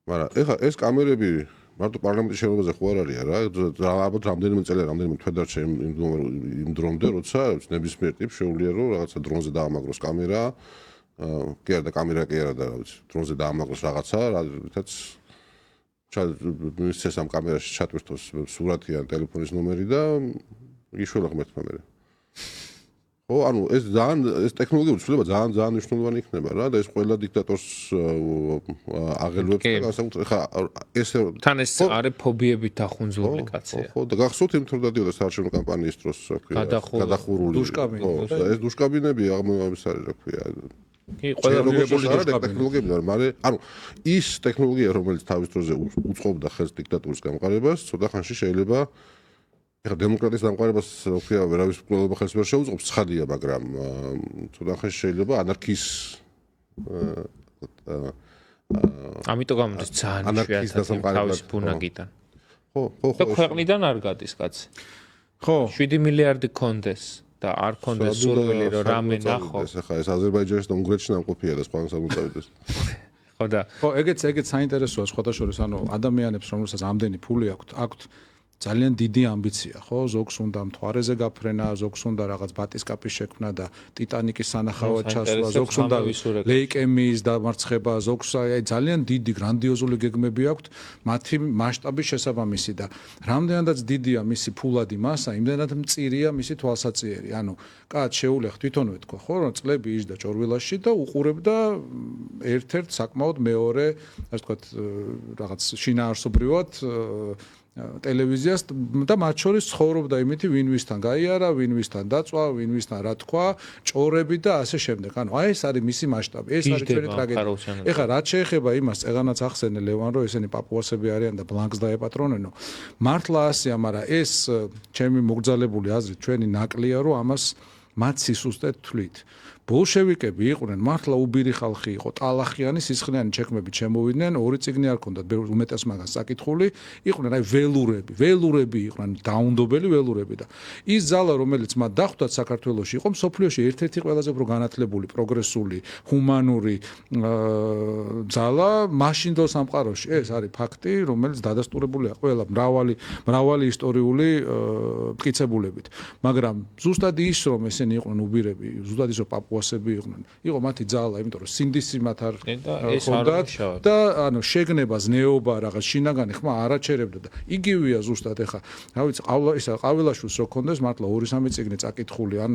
მაგრამ ეხლა ეს კამერები მარტო პარლამენტის შენობაზე ხო არ არის რა, ალბათ რამდენიმე წელი, რამდენიმე თვე დარჩა იმ დრომდე, როცა ნებისმიერ ტიპს შეუძლია რომ რაღაცა დრონზე დაამაგროს კამერა კი არა და კამერა კი არა და რა ვიცი დრონზე დაამაგროს რაღაცა რითაც მისცეს ამ კამერაში ჩატვირთოს სურათი ან ტელეფონის ნომერი და იშველა ღმერთმა მერე ხო ანუ ეს ტექნოლოგიური ცვლილება ძალიან მნიშვნელოვანი იქნება რა და ეს ყველა დიქტატორს აღელვებს და განსაკუთრებით ხა ეს თან ეს არის ფობიებით დახუნძლული კაცია ხო და გახსოვთ იმ თორ დადიოდა საარჩევნო კამპანიის დროს რა ქვია გადახურული ეს დუშკაბინები აღმოჩნდა არის რა ქვია კი ყველა ტექნოლოგიები არის მაგრამ ანუ ის ტექნოლოგია რომელიც თავის დროზე უწყობდა ხელს დიქტატურის გამყარებას ცოტა ხანში შეიძლება ეხლა დემოკრატიის დამყარებას ვქია ვერავის მკვლელობა ხელს ვერ შეუწყობს ცხადია მაგრამ ცოტა ხანში შეიძლება ანარქიის ამიტომ გამოდის ძალიან იშვიათად თავის ბუნაგიდან ხო და ქვეყნიდან არ გადის კაცი ხო 7 მილიარდი კონდეს და არ კონდეს სურვილი რომ რამე ნახო ეხლა ეს აზერბაიჯანის და უნგრეთში ნამყოფია და სხვა სამწავდეს ხო და ხო ეგეც საინტერესოა სხვათა შორის ანუ ადამიანებს რომელსაც ამდენი ფული აქვთ ძალიან დიდი ამბიცია, ხო? ზოგს უნდა მთვარეზე გაფრენა, ზოგს უნდა რაღაც ბატისკაპის შექმნა და ტიტანიკის სანახავად ჩასვლა, ზოგს უნდა ლეიკემიის დამარცხება, ზოგს აი ძალიან დიდი გრანდიოზული გეგმები აქვთ, მათი მასშტაბის შესაბამისი და რამდენადაც დიდია მისი ფულადი მასა, იმდენად მწირია მისი თვალსაჩინო. ანუ კაც შეულეხ თვითონვე თქვა, ხო, რომ წლები იჯდა ჭორვილაში და უყურებდა ერთ-ერთ საკმაოდ მეორე, ასე ვთქვათ, რაღაც შინაარსობრივად ტელევიზიას და მათ შორის ცხოვრობდა იმითი ვინ ვისთან გაიარა, ვინ ვისთან დაწვა, ვინ ვისთან რა თქვა, ჭორები და ასე შემდეგ. ანუ აი ეს არის მისი მასშტაბი, ეს არის ჩვენი ტრაგედია. ეხლა რაც შეეხება იმას, წეგანაც ახსენე ლევან, რომ ესენი პაპუასები არიან და ბლანკს დაეპატრონენო. მართლა ასეა, მაგრამ ეს ჩემი მოგზალებული აზრით ჩვენი ნაკლია, რომ ამას მათ სისუსტედ თვლით. ბოლშევიკები იყვნენ მართლა უბირი ხალხი იყო, ტალახიანი, სისხლიანი ჩექმები შემოვიდნენ, ორი წიგნი არ ქონდათ, უმეტეს მაგას საკითხული, იყვნენ აი ველურები იყვნენ, დაუნდობელი ველურები და ის ძალა, რომელიც მათ დახვდათ საქართველოში, იყო მსოფლიოში ერთ-ერთი ყველაზე უფრო განათლებული, პროგრესული, ჰუმანური ძალა მაშინდელ სამყაროში. ეს არის ფაქტი, რომელიც დადასტურებულია ყველა მრავალი ისტორიული მტკიცებულებით. მაგრამ ზუსტად ის, რომ ესენი იყვნენ უბირები, ზუსტად ის, რომ პაპუასები იყვნენ. იყო მათი ძალა, იმიტომ რომ სინდისი მათ არ ჰქონდათ და ანუ შეგნება, ზნეობა, რაღაც შინაგანი ხმა არაჩერებდა და იგივეა ზუსტად ეხა, რა ვიცი, ყავილაშვილს რო ქონდეს, მართლა 2-3 წიგნი წაკითხული, ან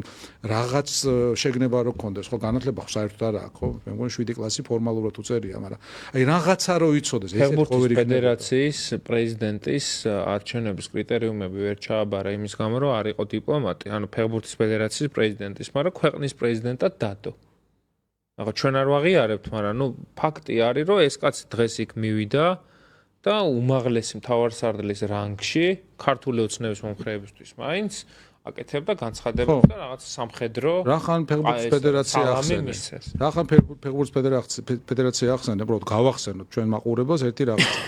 რაღაც შეგნება რო ქონდეს, ხო, განათლება ხო საერთოდ არა აქვს, ხო? მე მგონი 7 კლასი ფორმალურად უწერია, მაგრამ აი რაღაცა რო იცოდეს, ესე ყოველი ფედერაციის პრეზიდენტის არჩევნების კრიტერიუმები ვერ ჩააბარა იმის გამო, რომ არ იყო დიპლომატი, ანუ ფეხბურთის ფედერაციის პრეზიდენტის, მაგრამ ქვეყნის პრეზიდენტად დადო. aga ჩვენ არ ვაღიარებთ, მაგრამ ნუ ფაქტი არის, რომ ეს კაცი დღეს იქ მივიდა და უმაღლესი მთავარსარდლის რანგში ქართული ოცნების მომხრეებისთვის მაინც აკეთებდა განცხადებებს და რაღაც სამხედრო რახან ფეხბურთის ფედერაცია ახსენე. რახან ფეხბურთის ფედერაცია ახსენე, უბრალოდ გავახსენოთ ჩვენ მაყურებელს ერთი რაღაცა.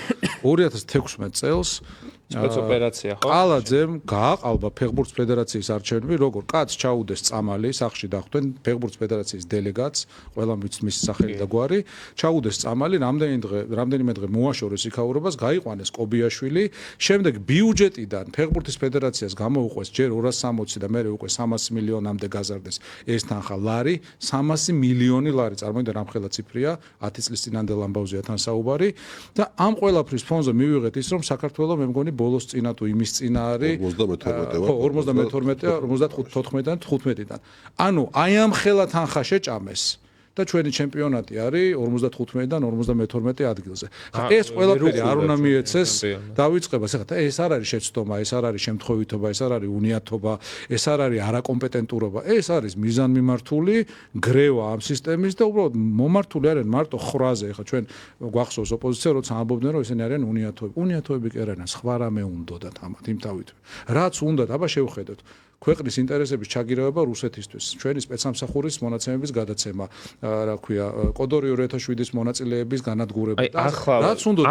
2016 წელს სპეცოპერაცია ხო? ყალაძემ გააყალბა ფეხბურთის ფედერაციის არჩევნები, როგორ კაც ჩაუდეს წამალი, სახში დახვდნენ ფეხბურთის ფედერაციის დელეგატს, ყველამ ვიცით მისი სახელი და გვარი, ჩაუდეს წამალი, რამდენიმე დღე მოაშორეს იქაურობას, გაიყვანეს კობიაშვილი, შემდეგ ბიუჯეტიდან ფეხბურთის ფედერაციას გამოუყვეს ჯერ 260 და მერე უკვე 300 მილიონამდე გაზარდეს ეს თანხა ლარი, 300 მილიონი ლარი, წარმოიდგინე რამხელა ციფრია, 10 წლის წინანდელ ამბავზეა თან საუბარი და ამ ყველაფრის ფონზე მივიღეთ ის რომ საქართველოს მე მგონი ბოლოს წინა თუ იმის წინა არის 52-დან 15-დან. ანუ აი ამ ხელა თანხა შეჭამეს და ჩვენი ჩემპიონატი არის 55-დან 52 ადგილზე. ხა ეს ყველაფერი არ უნდა მიეცეს დავიწყებას. ხა ეს არ არის შეცდომა, ეს არ არის შემთხვევითობა, ეს არ არის უნიათობა, ეს არ არის არაკომპეტენტურობა. ეს არის მიზანმიმართული გრევა ამ სისტემის და უბრალოდ მომართული არიან მარტო ხრაზე. ხა ჩვენ გვახსოვს ოპოზიცია როცა ამბობდნენ რომ ესენი არიან უნიათოები. უნიათოები კი არიან, სხვა რამე უნდათ ამათ იმთავით. რაც უნდათ, აბა შევხედოთ. ქვეყნის ინტერესების ჩაგირევება რუსეთისთვის, ჩვენი სპეცსამსახურის მონაცემების გადაცემა, რა ქვია, კოდორი 2007-ის მონაწილეების განადგურება და რაც უნდა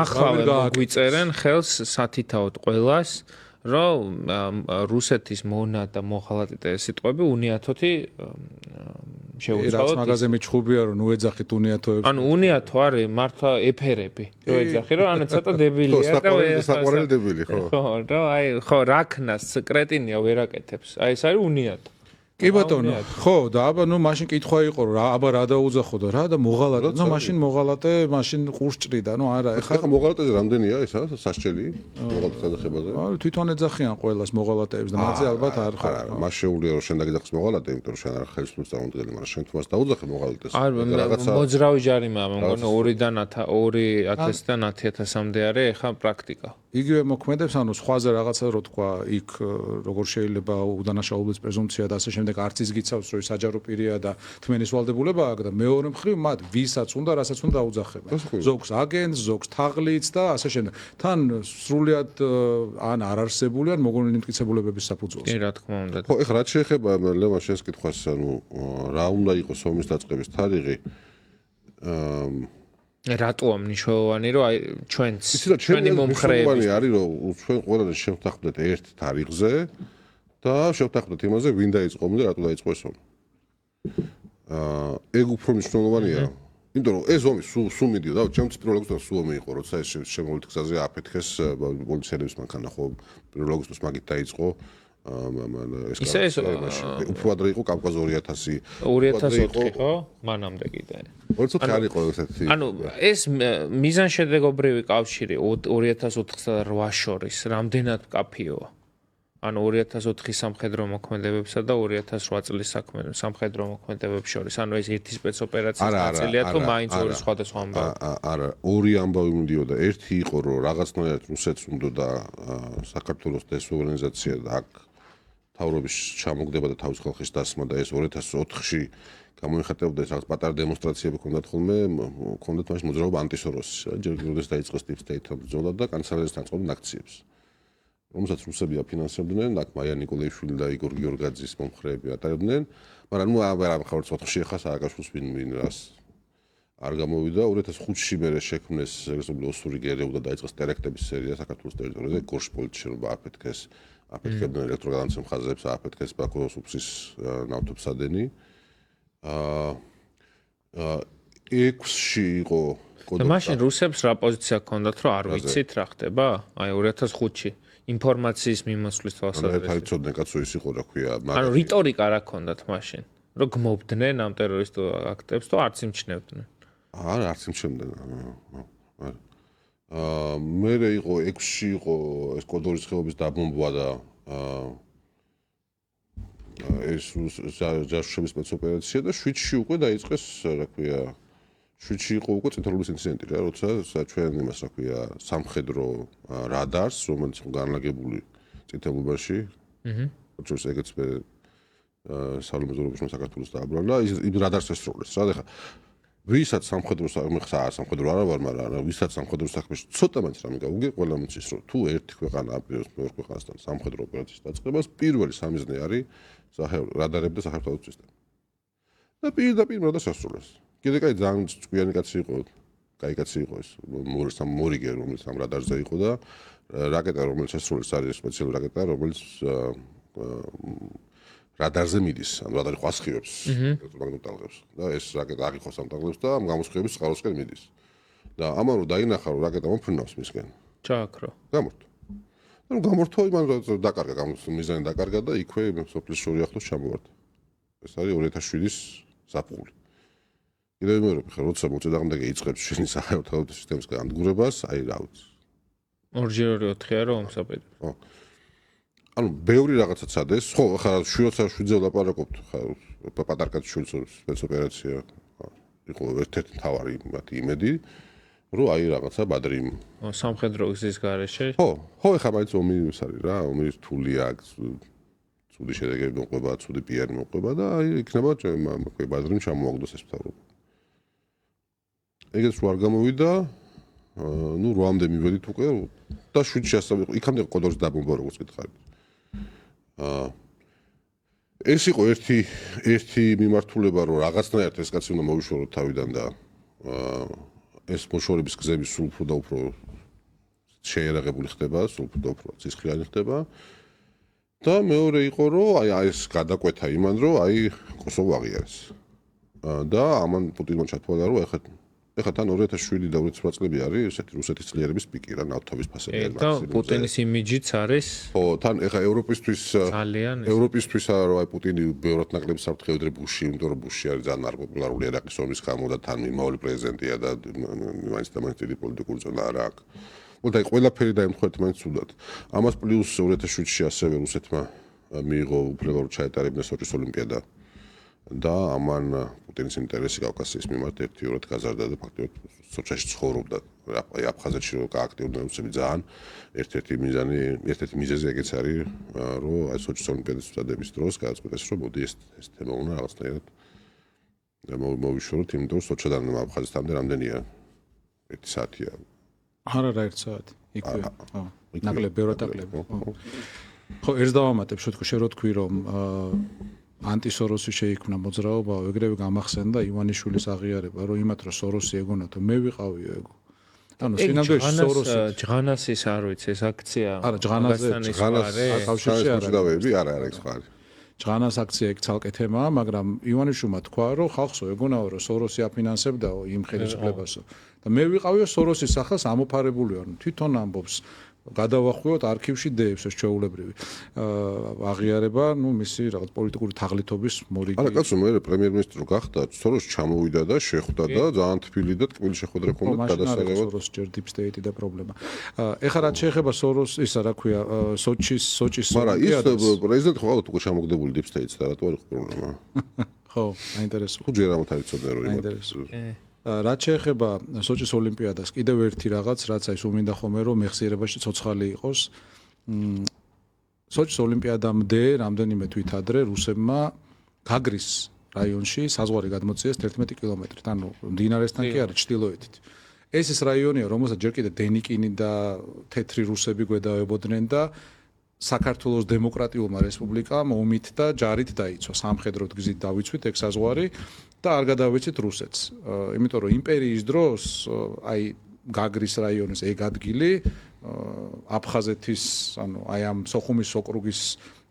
გვიწერენ ხელს სათითაოდ ყველას, რომ რუსეთის მონა და მოხალატე სიტყვები უნიათოთი შეუწყალოთ. მაგაზე მიჩხუბია რომ ნუ ეძახით უნიათოებს. ანუ უნიათო არის მართლა ეფერები. რო ეძახი რომ ანუ ცოტა დებილია და საყვარელი დებილი ხო? ხო, აი ხო რაკნას კრეტინია ვერ აკეთებს. აი ეს არის უნიათო. კი ბატონო, ხო და აბა ნუ მაშინ კითხვა იყო რომ აბა რა დაუძახო და რა და მოღალატე, ნუ მაშინ მოღალატე, მაშინ ყურს ჭრიდა, ნუ არა, ეხლა მოღალატეზე რამდენია ისა სასჯელი მოღალატეს გადახებაზე? აი თვითონ ეძახიან ყველას მოღალატეებს და მათზე ალბათ არ ხო. არა, მას შეუძლია რომ შენ დაგეძახოს მოღალატე, იმიტომ რომ შენ არ ხელისუფლებას წამოდგენი, მაგრამ შენ თუ მას დაუძახე მოღალატეს. რაღაცა მოძრავი ჯარიმაა, მე მგონი 2000-დან 10000-მდე არის ეხლა პრაქტიკა. იგივე მოქმედებს, ანუ სხვაზე რაღაცა რო თქვა, იქ როგორ შეიძლება უდანაშაულობის პრეზუმპცია და ასე შემდეგ არც ის გიცავს, რომ საჯარო პირია და თმენის ვალდებულება აქვს და მეორე მხრივ მათ ვისაც უნდა, რასაც უნდა დაუძახებენ. ზოგს აგენტს, ზოგს თაღლიც და ასე შემდეგ. თან სრულიად ან არ არსებული ან მოგონილი მტკიცებულებების საფუძველზე. კი, რა თქმა უნდა. ხო, ეხლა რაც შეეხება ლევან შენს კითხვას, ანუ რა უნდა იყოს ომის დაწყების თარიღი? რატოა მნიშვნელოვანი რომ აი ჩვენი მომხრეები არის რომ ჩვენ ყველანი შევთანხმდეთ ერთ თარიღზე და შევთანხმდეთ იმაზე ვინ დაიწყო ომი და რატო დაიწყო ეს ომი. ეგ უფრო მნიშვნელოვანია. იმიტომ რომ ეს ომი სულ მიდიოდა, ჩემთვის პირველ აგვისტოს სულ ომი იყო, როცა ეს შემოვლით გზაზე აფეთქეს პოლიციელების მანქანა ხო პირველ აგვისტოს მაგით დაიწყო. ეს უფრო ადრე იყო კავკაზ 2004 ხო? მანამდე კიდე. 2004 არ იყო ესეთი. ანუ ეს მიზანშედეგობრივი კავშირი 2004-და შორის რამდენად კაფეოა. ანუ 2004-ის სამხედრო მოქმედებებსა და 2008 წლის სამხედრო მოქმედებებს შორის. ანუ ეს ერთი სპეცოპერაციის ნაწილია თუ მაინც ორი სხვადასხვა ამბავი? არა, ორი ამბავი მიდიოდა. ერთი იყო რომ რაღაცნაირად რუსეთს უნდა საქართველოს დესუვერენიზაცია და აქ თავრობის ჩამოგდება და თავის ხალხის დასმა და ეს 2004-ში გამოიხატებოდა ეს რაღაც პატარა დემონსტრაციები ჰქონდათ ხოლმე, ჰქონდათ მაშინ მოძრაობა ანტისოროსის. ჯერ როდეს დაიწყეს deep state-თან ბრძოლა და კანცელარიასთან წყობდნენ აქციებს. რომელსაც რუსები აფინანსებდნენ, აქ მაია ნიკოლაიშვილი და იგორ გიორგაძის მომხრეები ატარებდნენ, მაგრამ ნუ არა ხარ 4-ში ხა სააკაშვილის ვინ რას არ გამოვიდა 2005-ში მერე შექმნეს რესპუბლიკის ოსური გერეუ და დაიწყეს ტერაქტების სერია საქართველოს ტერიტორიაზე, გორში პოლიციის შენობა აფეთქეს, აფეთქებდნენ ელექტროგადაცემ ხაზებს, აფეთქეს ბაქოს უფსის ნავთობსადენი. 6-ში იყო და მაშინ რუსებს რა პოზიცია ჰქონდათ, რომ არ ვიცით რა ხდება? აი 2005-ში ინფორმაციის მიმოსვლის თვალსაზრისით. ერთ ცოდნე კაცო ის იყო, რა ქვია, ანუ რიტორიკა რა ჰქონდათ მაშინ? რომ გმობდნენ ამ ტერორისტულ აქტებს თუ არც იმჩნევდნენ? არა, არც იმჩნევდნენ. მერე იყო 6-ში იყო ეს კოდორის ხეობის დაბომბვა და ეს ჯაშუშების სპეცოპერაცია და 7-ში უკვე დაიწყეს, რა ქვია, 7-ში იყო უკვე ცენტრალური ინციდენტი რა, როცა ჩვენ იმას რა ქვია, სამხედრო რადარს, რომელიც იყო განლაგებული წითელობაში. როცა ეგეც მე სალომეზურობის საქართველოს დააბრალა, ის რადარს ესწროლეს რა, ეხლა ვისაც სამხედრო სამხედრო არა ვარ, მაგრამ ვისაც სამხედრო საქმეში ცოტა მაინც რამე გაუგე, ყველა მოცის რომ თუ ერთი ქვეყანა აპირებს მეორე ქვეყანასთან სამხედრო ოპერაციის დაწყებას, პირველი სამიზნე არის რადარები და სახელმწიფო სისტემა. და პირდაპირ უნდა შესრულდეს. კიდე კაი ძალიან ჭკვიანი კაცი იყო, კაი კაცი იყო ეს მორიგე, რომელიც ამ რადარზე იყო და რაკეტა რომელიც შესრულეს არის სპეციალური რაკეტა, რომელიც რადარზე მიდის, ანუ რადარი ხო ასხივებს ელექტრომაგნიტურ ტალღებს და ეს რაკეტა აღიხოს ამ ტალღებს და ამ გამოსხივების წყაროსკენ მიდის. და ამან რომ დაინახა რომ რაკეტა მომფრინავს მისკენ. ჩააქრო. გამორთო. ანუ გამორთო იმან დაკარგა, მიზანი დაკარგა და იქვე სოფლის შორი ახლოს ჩამოვარდა. ეს არის 2007-ის საფუღული. კიდევ იმერობ ხარ, როცა მოწედაღმდეგე იწყებს შენი სახელმწიფო სისტემის განადგურებას, აი რა ვიცი. 2-4-4-ია რომ მომსაბედო. ხო. ანუ ბევრი რაღაცა წადეს, ხო, ხა შვიდზე ვლაპარაკობთ, ხა პატარკაც შულს სპეცოპერაცია იყო ერთ-ერთი მთავარი მათი იმედი, რომ აი რაღაცა ბადრიმ. სამხედრო გზის გარეშე. ხო, ეხა მაინც ომი ის არის რა, ომი რთული აქვს, ცუდი შედეგები მოყვება, ცუდი პიარი მოყვება და აი იქნება ბადრიმ ჩამოაგდოს ეს მთავრობა. ეგეც რო არ გამოვიდა, ნუ 8-მდე მივედით უკვე და 7 შეასწავლე, იქამდე ყოდორს დაბომბა როგორც გითხარით. ეს იყო ერთი მიმართულება, რომ რაღაცნაირად ეს კაცი უნდა მოვიშოროთ თავიდან და ეს მოშორების გზები სულ უფრო და უფრო შეერაღებული ხდება, სულ უფრო და უფრო ცისხლიანი ხდება. და მეორე იყო, რომ აი ეს გადაკვეთა იმან, რომ აი კოსოვო აღიარეს. და ამან პუტინმა ჩათვალა, რომ ეხლა თან 2007 და 2008 წლები არის ესეთი რუსეთის ძლიერების პიკი რა ნავთობის ფასები არის. და პუტინის იმიჯიც არის. ხო, თან ეხლა ევროპისთვის რომ აი პუტინი ბევრად ნაკლები საფრთხეებდა ბუში, იმიტომ რომ ბუში არის ძალიან არ პოპულარული ერაყის ომის გამო და თან მიმავალი პრეზიდენტია და მაინც დიდი პოლიტიკური ზონა არ აქვს. და აი ყველაფერი დაემთხვეთ მაინც სულად. ამას პლუს 2007-ში ასევე რუსეთმა მიიღო უფლება რომ ჩაეტარებინეს სოჭის ოლიმპიადა და ამან პუტინის ინტერესი კავკასიის მიმართ ერთიურად გაზარდა და ფაქტობრივად სოჭაში ცხოვრობდა. აი აფხაზეთში რომ გააქტიურდნენ რუსები ძალიან ერთ-ერთი მიზეზი ეგეც არის რომ აი სოჭის ოლიმპიადის წადების დროს გადაწყვიტეს რომ მოდი ეს თემა უნდა რაღაცნაირად მოვიშოროთ, იმიტომ რომ სოჭიდან აფხაზეთამდე რამდენია 1 საათია. არა 1 საათი. იქვე. ხო. ნაკლები, ბევრად ნაკლები. ხო, ერთს დავამატებ, შენ რო თქვი რომ ანტისოროსი შეიქმნა მოძრაობა, ეგრევე გამახსენდა ივანიშვილის აღიარება, რომ იმათ რომ სოროსი ეგონათო, მე ვიყავიო ეგო. ანუ სინამდვილეში სოროსი ჯღანასის არ ვიცი ეს აქცია. არა, ჯღანას კავშირში არა ეს ხარ. ჯღანას აქცია ეგ ცალკე თემაა, მაგრამ ივანიშვილმა თქვა, რომ ხალხსო ეგონაო, რომ სოროსი აფინანსებდაო იმ ხელისუფლებასო. და მე ვიყავიო სოროსის სახელს ამოფარებული ვარ, თვითონ ამბობს. გადავახვიოთ არქივში დეებს ეს ჩვეულებრივი აღიარება, ნუ მისი რაღაც პოლიტიკური თაღლითობის მორიგი. არა, კაცო, მე პრემიერ-მინისტრი რო გახდა, სოროსი ჩამოვიდა და შეხვდა და ძალიან თბილი და ტკბილი შეხვედრა ჰქონდა გადასაღებად. სოროსი ჯერ deep state და პრობლემა. ეხლა რაც შეეხება სოროს, ისა რა ქვია, სოჭის მაგრამ ის პრეზიდენტი ხო უკვე ჩამოგდებული deep state-ს და რატო არ იყო პრობლემა? ხო, აინტერესო. ხო ჯერ ამათ არის ცოდნა რომ იმათ. რაც შეეხება სოჭის ოლიმპიადას, კიდევ ერთი რაღაც, რაც აი სულ მინდა ხოლმე რომ მეხსიერებაში ცოცხალი იყოს. სოჭის ოლიმპიადამდე რამდენიმე თვით ადრე რუსებმა გაგრის რაიონში საზღვარი გადმოწიეს 11 კილომეტრით, ანუ მდინარესთან კი არის ჩრდილოეთით. ეს რაიონია, რომელსაც ჯერ კიდევ დენიკინი და თეთრი რუსები გვედავებოდნენ და საქართველოს დემოკრატიულმა რესპუბლიკამ ომით და ჯარით დაიცვა, სამხედროდ გზით დავიცვით ეგ საზღვარი და არ გადავიცით რუსეთს. იმიტომ რომ იმპერიის დროს აი გაგრის რაიონის ეგ ადგილი აფხაზეთის, ანუ აი ამ სოხუმის ოკრუგის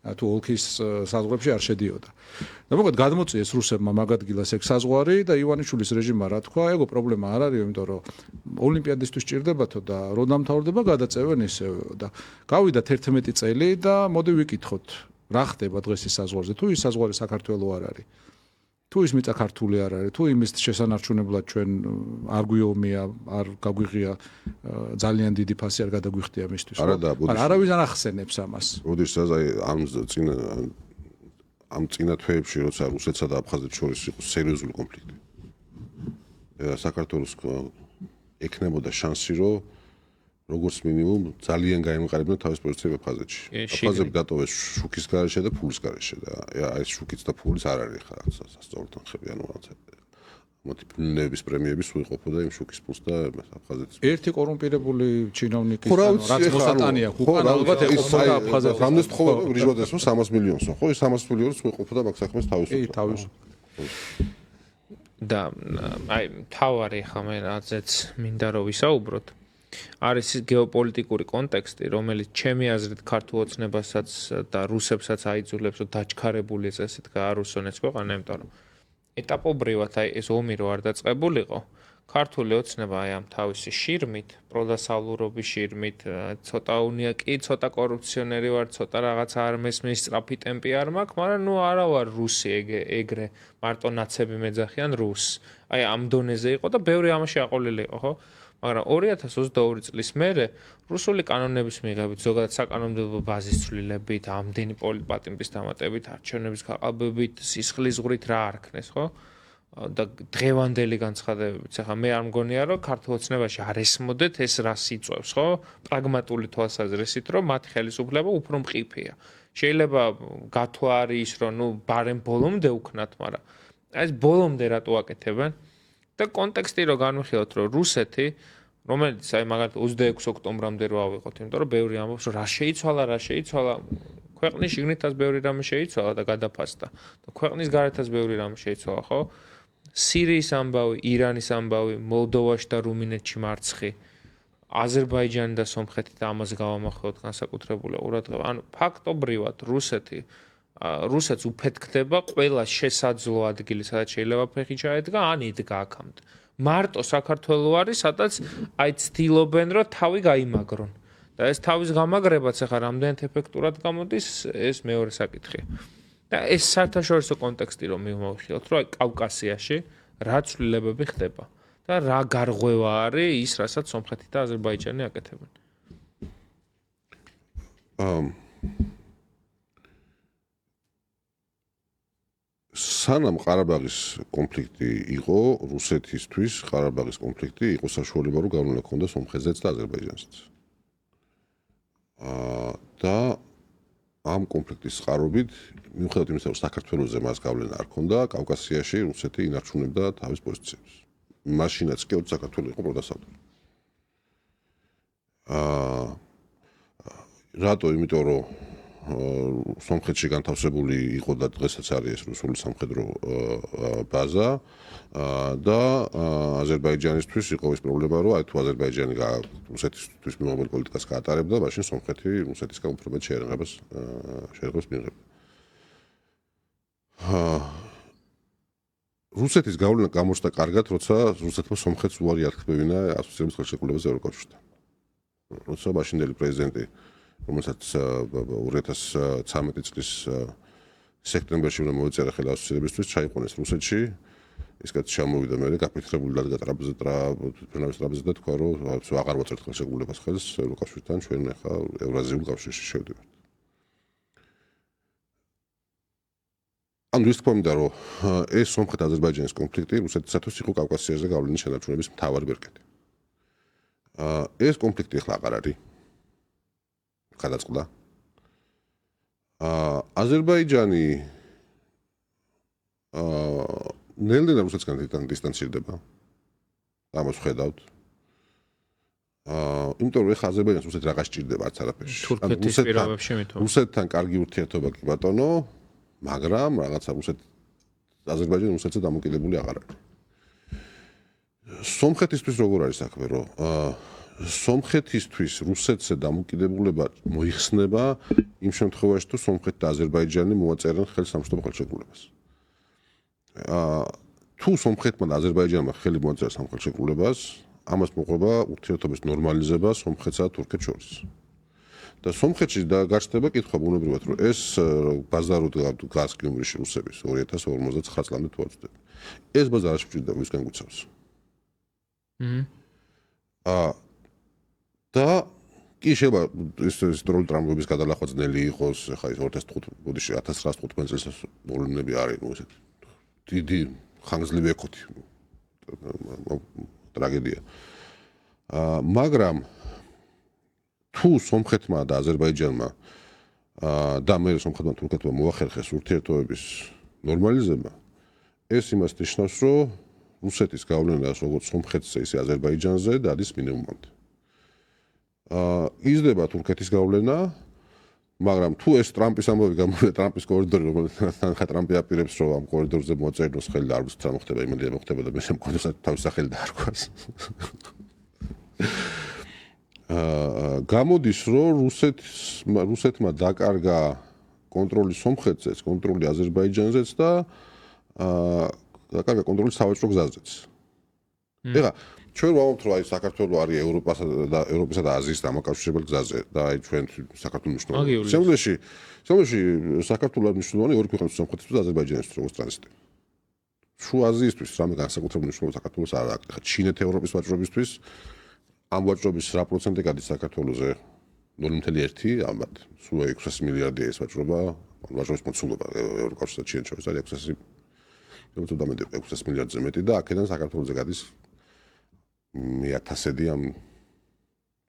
თუ ოლქის საზღვრებში არ შედიოდა. და მოკლედ გადმოწიეს რუსებმა მაგ ადგილას ეგ საზღვარი და ივანიშვილის რეჟიმმა რა თქვა, ეგო პრობლემა არ არის, იმიტომ რომ ოლიმპიადისთვის ჭირდებათო და რო დამთავრდება გადაწევენ ისევეო და გავიდა 11 წელი და მოდი ვიკითხოთ, რა ხდება დღეს ის საზღვარზე, თუ ის საზღვარი საქართველოს არ არის. თუ ის მიწა ქართული არ არის, თუ იმის შესანარჩუნებლად ჩვენ არ გვიომია, არ გაგვიღია ძალიან დიდი ფასი არ გადაგვიხდია მისთვის. არავის არ ახსენებს ამას. როდესაც აი ამ წინა თვეებში როცა რუსეთსა და აფხაზეთს შორის იყო სერიოზული კონფლიქტი. საქართველოს ეკნებოდა შანსი, რომ როგორც მინიმუმ ძალიან გაემყარებინა თავის პოზიციები აფხაზეთში. აფხაზები დატოვეს შუქის გარეშე და ფულის გარეშე და აი ეს შუქიც და ფულის არ არის ხარ სასწორთან ხები, ანუ მათი ფულნეების პრემიები სულ იყოფოდა იმ შუქის ფულს და აფხაზეთის. ერთი კორუმპირებული ჩინოვნიკის ხო, რა ანუ ვიცი, რაც ეხლა, მოსატანია, ხო, უკან რა ალბათ ვიცი, ეყოფოდა აფხაზეთის. რამდენს თხოვება ბრიჟბადეს 300 მილიონს, ხო, ის 300 მილიონს სულ იყოფოდა მაგ საქმეს თავისუფლად. კი, თავის. და აი თავარი ხა მე რაზეც მინდა რომ ვისაუბროთ არის ის გეოპოლიტიკური კონტექსტი რომელიც ჩემი აზრით ქართულ ოცნებასაც და რუსებსაც აიძულებს რომ დაჩქარებული წესით გაარუსონეს ქვეყანა იმიტომ რომ ეტაპობრივად აი ეს ომი რო არ დაწყებულიყო ქართული ოცნება აი ამ თავისი შირმით პროდასავლურობის შირმით ცოტა უნია კი ცოტა კორუფციონერი ვარ ცოტა რაღაცა არ მესმის სწრაფი ტემპი არ მაქვს მაგრამ ნუ არა ვარ რუსი ეგრე მარტო ნაცები მეძახიან რუსს აი ამ დონეზე იყო და ბევრი ამაში აყოლილი იყო ხო მაგრამ 2022 წლის მერე რუსული კანონების მიღებით ზოგადად საკანონმდებლო ბაზის ცვლილებით ამდენი პოლიტპატიმრის დამატებით არჩევნების გაყალბებით სისხლის ზღვრით რა არქნეს ხო და დღევანდელი განცხადებებით ახლა მე არ მგონია რომ ქართულ ოცნებაში არ ესმოდეთ ეს რას იწვევს ხო პრაგმატული თვალსაზრისით რომ მათი ხელისუფლება უფრო მყიფეა შეიძლება გათვა არის ის რომ ნუ ბარემ ბოლომდე უქნათ მაგრამ ეს ბოლომდე რატო აკეთებენ და კონტექსტი რო განვიხილოთ რომ რუსეთი რომელიც აი მაგალითად 26 ოქტომბრამდე რო ავიღოთ იმიტომ რომ ბევრი ამბობს რომ რა შეიცვალა ქვეყნის შიგნითაც ბევრი რამე შეიცვალა და გადაფასდა და ქვეყნის გარეთაც ბევრი რამე შეიცვალა ხო სირიის ამბავი, ირანის ამბავი, მოლდოვაში და რუმინეთში მარცხი, აზერბაიჯანი და სომხეთი და ამას გავამახვილოთ განსაკუთრებული ყურადღება. ანუ ფაქტობრივად რუსეთს უფეთქდება ყველა შესაძლო ადგილი, სადაც შეიძლება ფეხი ჩაედგა, ან იდგა აქამდე. მარტო საქართველოს არის, სადაც აი ცდილობენ, რომ თავი გაიმაგრონ. და ეს თავის გამაგრებაც ახლა რამდენად ეფექტურად გამოდის, ეს მეორე საკითხია. და ეს საერთაშორისო კონტექსტი რომ მივმოვხილოთ, რომ აი კავკასიაში რა ცვლილებები ხდება და რა გარღვევა არის ის, რასაც სომხეთი და აზერბაიჯანი აკეთებენ. სანამ ყარაბაღის კონფლიქტი იყო რუსეთისთვის, ყარაბაღის კონფლიქტი იყო საშუალება რომ გავლენა ჰქონდა სომხეთზეც და აზერბაიჯანზეც. და ამ კონფლიქტის წყარობით მიუხედავად იმისა, რომ საქართველოზე მას გავლენა არ ჰქონდა, კავკასიაში რუსეთი ინარჩუნებდა თავის პოზიციებს. მაშინაც კი საქართველო იყო პროდასავლური. რატო? იმიტომ რომ სომხეთში განთავსებული იყო და დღესაც არის ეს რუსული სამხედრო ბაზა და აზერბაიჯანისთვის იყო ის პრობლემა, რომ აი თუ აზერბაიჯანი რუსეთისთვის მიღებულ პოლიტიკას გაატარებდა, მაშინ სომხეთი რუსეთისგან უფრო მეტ შეერაღებას მიიღებდა. რუსეთის გავლენა გამოჩნდა კარგად, როცა რუსეთმა სომხეთს უარი არ ხმევინა ასოციაციების ხელშეკრულებას ევროკავშირთან. როცა მაშინდელი პრეზიდენტი რომელსაც 2013 წლის სექტემბერში უნდა მოეწერა ხელა ასოციაციებისთვის, ჩაიყვანეს რუსეთში. ის კაც ჩამოვიდა მე გაფიქრებული და ტრაპეზზე და თქვა, რომ აღარ ვაწერთ ხელშეკრულებას ხელს ევროკავშირთან, ჩვენ ახლა ევრაზიულ კავშირში შევდივართ. ანუ ის თქმა უნდა, რომ ეს სომხეთ-აზერბაიჯანის კონფლიქტი რუსეთისათვის იყო კავკასიაზე გავლენის შენარჩუნების მთავარი ბერკეტი. ეს კონფლიქტი ახლა აღარ არის. გადაწყდა. აზერბაიჯანი ნელ-ნელა რუსეთისგან დისტანცირდება. ამას ხედავთ. იმიტომ რომ ეხლა აზერბაიჯანს რუსეთი რაღაც სჭირდება არც არაფერში. თურქეთის პირობებში მithom. რუსეთთან კარგი ურთიერთობა კი ბატონო, მაგრამ რაღაცა აზერბაიჯანი რუსეთზე დამოკიდებული აღარ არის. სომხეთისთვის როგორ არის საქმე, რომ სომხეთისთვის რუსეთზე დამოკიდებულება მოიხსნება იმ შემთხვევაში, თუ სომხეთი და აზერბაიჯანი მოაწერენ ხელს სამშვიდობო ხელშეკრულებას. თუ სომხეთმა და აზერბაიჯანმა ხელი მოაწერეს ამ ხელშეკრულებას, ამას მოყვება ურთიერთობის ნორმალიზება სომხეთსა და თურქეთს შორის. და სომხეთში გაჩნდება კითხვა ბუნებრივად, რომ ეს ბაზაროდ გას გიუმრიში რუსების 2059 წლამდე თუ აწვდები. ეს ბაზა არ შეჭირდება ვისგან გვიცავს. და კი შეიძლება ეს დროული ტრამვების გადალახვაწნელი იყოს, ახლა ის 1915 წელს მოვლენები არის, ნუ ესეთ დიდი ხანგრძლივი ეკოთი ტრაგედია. მაგრამ თუ სომხეთმა და აზერბაიჯანმა და მე სომხეთმა თურქეთმა მოახერხეს ურთიერთობების ნორმალიზება, ეს იმას ნიშნავს, რომ რუსეთის გავლენას როგორც სომხეთზე, ისე აზერბაიჯანზე დადის მინიმუმამდე. იზრდება თურქეთის გავლენა, მაგრამ თუ ეს ტრამპის ამბავი გამოვიდა ტრამპის კორიდორი, რომელიც თანხა ტრამპი აპირებს, რომ ამ კორიდორზე მოაწეროს ხელი და არ ვიცი რა მოხდება, იმედია მოხდება და მე შემკონდეს თავის სახელი დაარქვას. გამოდის, რომ რუსეთმა დაკარგა კონტროლი სომხეთზეც, კონტროლი აზერბაიჯანზეც და დაკარგა კონტროლი სავაჭრო გზაზეც. ეხლა ჩვენ ვამბობთ, რომ აი საქართველოს არის ევროპისა და აზიის დამაკავშირებელი გზაზე და აი ჩვენ საქართველოს მნიშვნელოვანი. შემდგომში საქართველოს არის მნიშვნელოვანი ორი ქვეყნის სომხეთისთვის და აზერბაიჯანისთვის როგორც ტრანზიტი. შუა აზიისთვის რამე განსაკუთრებული მნიშვნელობა საქართველოს არ აქვს. ეხლა ჩინეთ-ევროპის ვაჭრობისთვის ამ ვაჭრობის რა პროცენტი გადის საქართველოზე? 0.1 ალბათ. სულ 600 მილიარდია ეს ვაჭრობა, ვაჭრობის მოცულობა ევროკავშირსა და ჩინეთს შორის არის 600 მილიარდზე მეტი და აქედან საქართველოზე გადის 1000-დი ამ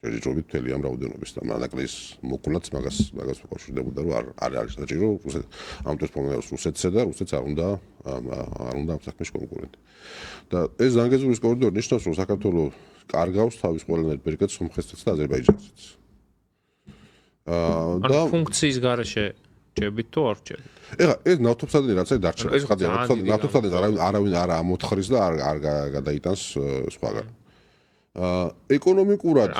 ჯერჯერობით მთელი ამ რაოდენობის და მანაკლის მოკვლაც მაგას უკავშირდებოდა, რომ არ არის საჭირო ამ დროს პრობლემას რუსეთსა და რუსეთს არ უნდა ამ საქმეში კონკურენტი. და ეს ზანგეზურის კორიდორი ნიშნავს, რომ საქართველოს კარგავს თავის ყველანაირ ბერკეტს სომხეთსაც და აზერბაიჯანსაც. და ფუნქციის გარეშე ჭებით თუ არ ჭებით? ეხლა ეს ნავთობსადენი რაც არის დარჩა. ნავთობსადენი არავინ არ ამოთხრის და არ გადაიტანს სხვაგან. ეკონომიკურად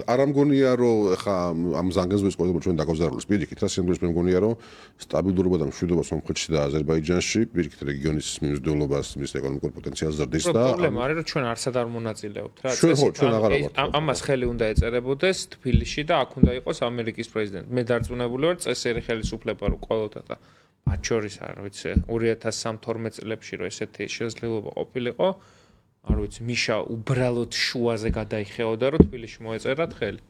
არ ამგონია რომ ეხა ამ ზანგეზურის კორიდორში ჩვენ დაგავზარდოს პირიქით რა სიმბოლოს მე მგონია რომ სტაბილურობა და მშვიდობა სომხეთში და აზერბაიჯანში პირიქით რეგიონის მიმზიდველობას მის ეკონომიკურ პოტენციალს ზრდის და პრობლემა არის რომ ჩვენ არცად არ მონაწილეობთ რა ჩვენ აღარ ვართ ამას ხელი უნდა ეწერებოდეს თბილისში და აქ უნდა იყოს ამერიკის პრეზიდენტი მე დარწმუნებული ვარ წესერი ხელისუფლება რო ყოველთა და მათ შორის არ ვიცი 2013-12 წლებში რო ესეთი შესაძლებლობა ყოფილიყო არ ვიცი მიშა უბრალოდ შუაზე გადაიხეოდა რომ თბილისში მოეწერათ ხელი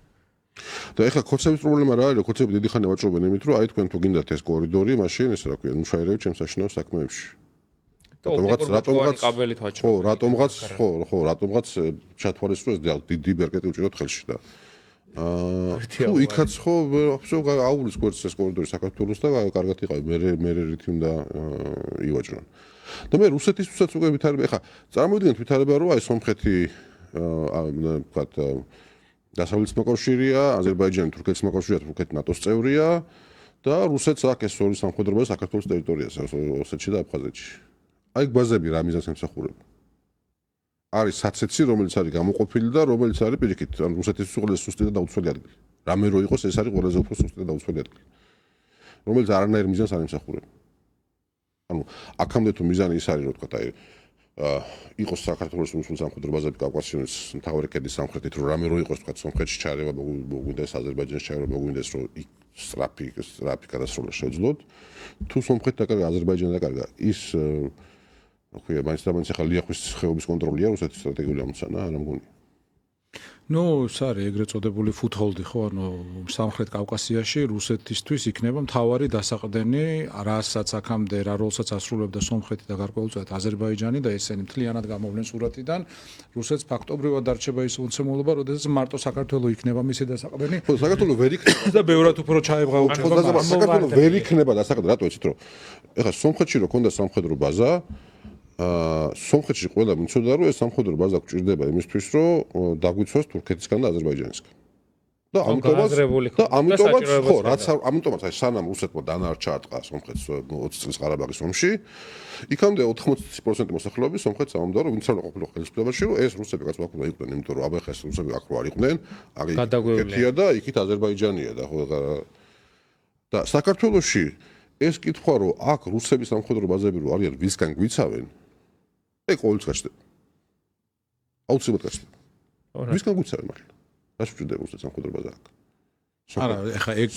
და ეხლა ქოცების პრობლემა რა არის ქოცები დიდი ხანი ვაჭრობენ იმით რომ აი თქვენ თუ გინდათ ეს კორიდორი მაშინ ეს რა ქვია მუშაირებთ ჩემს საშინაო საქმეებში რატომღაც ჩათვალეს რომ ეს დიდი ბერკეტი უჭიროთ ხელში და თუ იქაც ხო აულის გვერდს ეს კორიდორი საქართველოს და კარგად იყავი მე რითი უნდა ივაჭრონ და მე რუსეთისთვისაც უკვე ვითარება ეხა წარმოვიდგინეთ ვითარება რომ აი სომხეთი ვთქვათ დასავლეთის მოკავშირეა აზერბაიჯანი თურქეთის მოკავშირეა თურქეთი ნატოს წევრია და რუსეთს აქვს ეს ორი სამხედროება საქართველოს ტერიტორიაზე ოსეთში და აფხაზეთში აი ბაზები რა მიზანს ემსახურება არის საცეცი რომელიც არის გამოყოფილი და რომელიც არის პირიქით რუსეთის უყურეს სუსტი და დაუცველი ადგილი რამე რო იყოს ეს არის ყველაზე უფრო სუსტი და დაუცველი ადგილი რომელიც არანაირ მიზანს არ ემსახურება ანუ აქამდე თუ მიზანი ის არის რომ თქვა აი იყოს საქართველოს რუსულ სამხედრო ბაზები კავკასიონის მთავარი ქედის სამხრეთით რომ რამე რო იყოს თქვა სომხეთში ჩარევა მოგვინდეს აზერბაიჯანში ჩარევა მოგვინდეს რომ იქ სტრაფი გადასროლა შეძლოთ თუ სომხეთი დაკარგა აზერბაიჯანი დაკარგა ის აქვია მაინც ახლა ლიახვის ხეობის კონტროლია რუსეთის სტრატეგიული ამოცანა არ ამგონია ნუ სარი ეგრეთ წოდებული ფუთჰოლდი ხო ანუ სამხრეთ კავკასიაში რუსეთისთვის იქნება მთავარი დასაყრდენი რასაც აქამდე რა როლსაც ასრულებდა სომხეთი და გარკვეულწილად აზერბაიჯანი და ესენი მთლიანად გამოვლენ სურათიდან რუსეთს ფაქტობრივად დარჩება ის უცემულობა როდესაც მარტო საქართველოს იქნება მისი დასაყრდენი ხო საქართველოს ვერ იქნება და ბევრად უფრო ჩაებღა უჭირდება საქართველოს ვერ იქნება დასაყრდენი რატო იცით რომ ეხლა სომხეთში რო ქონდა სამხედრო ბაზა სომხეთში ყველა მიცოდა რომ ეს სამხედრო ბაზა გვჭირდება იმისთვის რომ დაგვიცვას თურქეთისგან და აზერბაიჯანისგან და ამიტომაც აი სანამ რუსეთმა დანარჩა ატყა სომხეთს 20 წლის ყარაბაღის ომში იქამდე 80% მოსახლეობის სომხეთს ამბობდა რომ ვინც არ ყოფილიყო ხელისუფლებაში რომ ეს რუსები კაცმაკულა იყვნენ იმიტომ რომ აბა ხეს რუსები აქ რო არ იყვნენ აგეთია და იქით აზერბაიჯანია და ხო და საქართველოში ეს კითხვა რომ აქ რუსების სამხედრო ბაზები რო არიან ვისგან გვიცავენ ეგ ყოველთვის გაჩნდება. აუცილებლად გაჩნდება. ვისგან გვიცავენ მართლა? რას ვჭირდება რუსეთის სამხედრო ბაზა აქ? არა, ეხა ეგ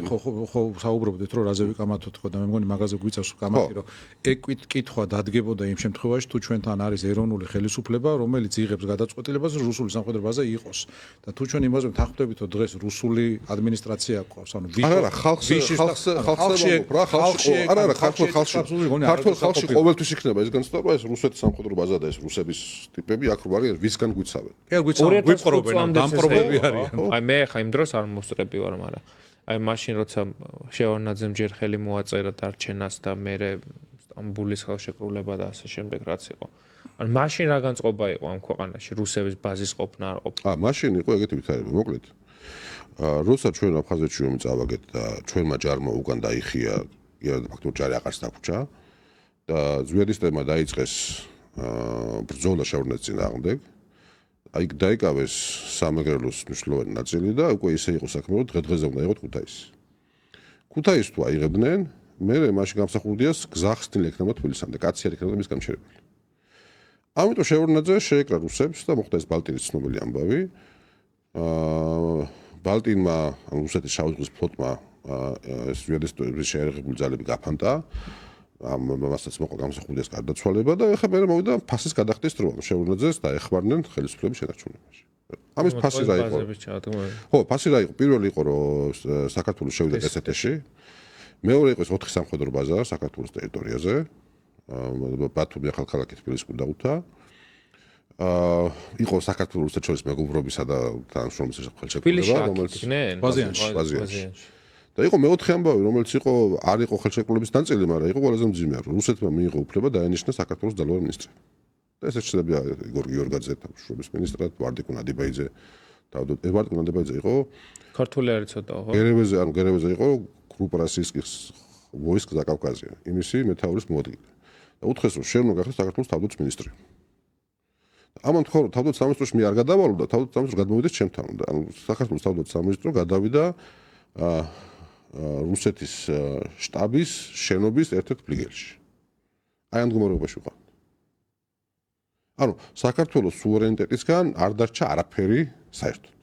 ხო საუბრობდით რომ რაზე ვიკამათოთ ხო და მე მგონი მაგაზე გვიცავს კამათი რომ ეგ კითხვა დადგებოდა იმ შემთხვევაში თუ ჩვენთან არის ეროვნული ხელისუფლება რომელიც იღებს გადაწყვეტილებას რომ რუსული სამხედრო ბაზა იყოს და თუ ჩვენ იმაზე თანხმდებითო დღეს რუსული ადმინისტრაცია ყავს ანუ არა ხალხში ყოველთვის იქნება ეს განსხვავება ეს რუსეთის სამხედრო ბაზა და ეს რუსების ტიპები აქ რო არის ვისგან გვიცავენ კი გვიცავენ გვიპრობენ დამპრობები არიან აი მე ხა იმ დროს არ მოსწრები ვარ, მაგრამ აი მაშინ როცა შევარნაძემ ჯერ ხელი მოაწერა დარჩენას და მე ბულის ხელშეკრულება და ასე შემდეგ რაც იყო. ან მაშინ რა განწყობა იყო ამ ქვეყანაში რუსების ბაზის ყოფნა არ ყოფნა? მაშინ იყო ეგეთი ვითარება, მოკლედ. როცა ჩვენ აფხაზეთში რომ წავაგეთ და ჩვენმა ჯარმა უკან დაიხია, ფაქტობრივად ჯარი აღარც დაგვრჩა და ზვიადისტებმა დაიწყეს ბრძოლა შავრნაძის წინააღმდეგ. აი დაიკავეს სამეგრელოს მნიშვნელოვანი ნაწილი და უკვე ისე იყო საქმე, რომ დღე-დღეზე უნდა იყოთ ქუთაისი. ქუთაისს თუ აიღებდნენ, მე მაშინ გამსახურდიას გზახსნილი ექნება თბილისამდე, კაცი არ იქნება მის გამჩერებელი. ამიტომ შევარდნაძე შეეკრა რუსებს და მოხდა ეს ბალტიის ცნობილი ამბავი. ბალტინმა, რუსეთის შავი ზღვის ფლოტმა ეს ზვიადისტების შეერაღებული ძალები გაფანტა. მასაც მოყვა გამსახურდიას გარდაცვალება და ეხლა მე მოვიდა ფასის გადახდის დრო. შევარდნაძეს დაეხმარნენ ხელისუფლების შენარჩუნებაში. ამის ფასი რა იყო? ხო, ფასი რა იყო? პირველი იყო რომ საქართველოს შევიდა ესეთში. მეორე იყო 4 სამხედრო ბაზა საქართველოს ტერიტორიაზე. ბათუმი ახალქალაქი თბილისი გუდაუთა. იყო საქართველოს რუსეთს შორის მეგობრობისა და თანამშრომლობის ხელშეკრულება, რომელიც ბაზიანში. და იყო მეოთხე ამბავი, რომელიც იყო არ იყო ხელშეკრულების ნაწილი, მაგრამ იყო ყველაზე მძიმე, რომ რუსეთმა მიიღო უფლება დაენიშნა საქართველოს ძალოვანი მინისტრი. და ესე შეიძლება იგორ გიორგაძე თანამშრომლობის მინისტრად, ვარდიკო ნადიბაიძე. ვარდიკო ნადიბაიძე იყო ქართული არ იცოდაო, ხო? გერევეზე იყო გრუპ რასისტის ვოისკ ზაკავკაზია. იმისი მეთაურის მოადგილე. და უთხრეს, რომ შენ უნდა გახდეს საქართველოს თავდაცვის მინისტრი. ამან თქვა, რომ თავდაცვის სამინისტროში მე არ გადავალო და თავდაცვის სამინისტრო გადმოვიდეს ჩემთან. ანუ საქართველოს თავდაცვის სამინისტრო გადავიდა რუსეთის შტაბის შენობის ერთ-ერთ ფლიგელში. აი ამ მდგომარეობაში ვიყავ. ანუ საქართველოს სუვერენიტეტისგან არ დარჩა არაფერი საერთოდ.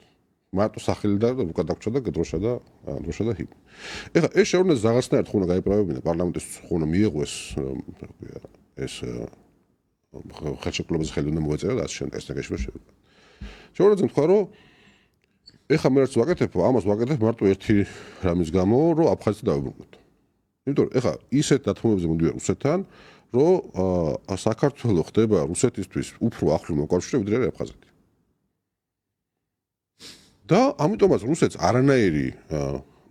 მარტო სახელი და უკან დაგვრჩა და დროშა და ჰიმნი. ეხლა ეს შევარდნაძის რაღაცნაირად ხუნა გაიправებინა პარლამენტის ხუნა მიიღო ეს ხელშეკრულების ხელი უნდა მოეწერა და ასე შემდეგ ეს ნეგაშია შევიდა. შევარდნაძემ თქვა რომ ეხლა მე რაც ვაკეთებ, ამას ვაკეთებ მარტო ერთი რამის გამო, რომ აფხაზეთი დავუბრუნოთ. იმიტომ რომ ეხლა ისეთ დათმობებზე მოდივარ რუსეთთან, რომ საქართველოს ხდება რუსეთისთვის უფრო ახლო მოკავშირე ვიდრე აფხაზეთი. და ამიტომაც რუსეთს არანაირი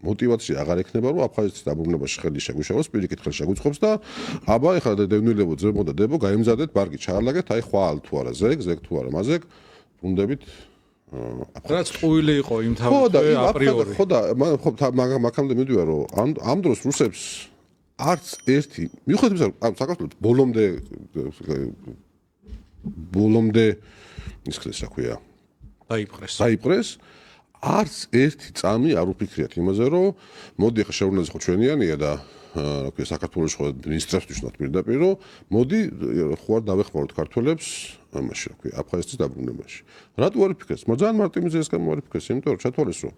мотивация აღარ ექნება რომ აფხაზეთის დაბრუნებაში ხელი შეგვიშალოს, პირიქით ხელს შეგვიწყობს და აბა ეხლა დევნილებო ძმებო და დებო, გაიმზადეთ, ბარგი ჩაარლაგეთ, აი ხვალ თუ არა ზეგ თუ არა მაზეგ, ბრუნდებით რაც ყუილი იყო იმ თავზე აპრიორი. ხო და მაგამდე მიდივარ რომ ამ დროს რუსებს არც ერთი მიუხედავად იმისა რომ საქართველოს ბოლომდე ის ხდეს რა ქვია დაიპყრეს არც ერთი წამი არ უფიქრიათ იმაზე რომ მოდი ახლა შევარდნაძე ხო ჩვენიანია და რა ქვია საქართველოს ხო მინისტრებს ვთქვათ პირდაპირ რომ მოდი ხო არ დავეხმაროთ ქართველებს ამაში რა ქვია აფხაზეთის დაბრუნებაში. რატო არ ფიქრეს? ძალიან მარტივი მიზეზის გამო არ ფიქრეს, იმიტომ რომ ჩათვალეს რომ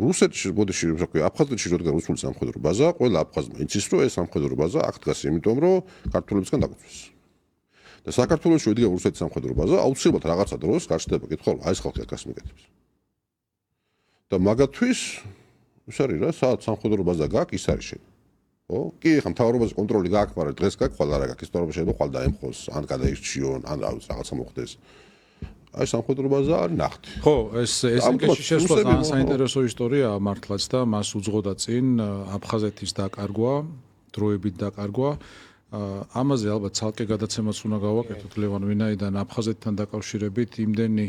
რუსეთში ბოდიში რა ქვია აფხაზეთში რადგან რუსული სამხედრო ბაზა, ყველა აფხაზმა იცის რომ ეს სამხედრო ბაზა აქ დგას, იმიტომ რომ ქართველებისგან დაგუწვეს. და საქართველოში ვიდგა რუსეთის სამხედრო ბაზა, აუცილებლად რაღაცა დროს გაჩნდება კითხვა, აი ეს ხალხი აქ მეკეთებს. და მაგათთვის ის არის რა, საათ სამხედრო ბაზა გაქვს, ის არის შენ. ხო? კი, ხა მთავრობაზე კონტროლი გააქვს, მაგრამ დღეს გაქვს, ხვალ არა გაქვს, ისტორიაში შეიძლება ხვალ დაემხოს, ან გადაირჩიონ, ან რაღაცა მოხდეს. აი სამხედრო ბაზა არის ნახტი. ხო, ეს ესენკეში შესვლა ძალიან საინტერესო ისტორიაა მართლაც და მას უძღოდა წინ აფხაზეთის დაკარგვა, დროებით დაკარგვა. ამაზე ალბათ ცალკე გადაცემაც უნდა გავაკეთოთ ლევან, ვინაიდან აფხაზეთთან დაკავშირებით იმდენი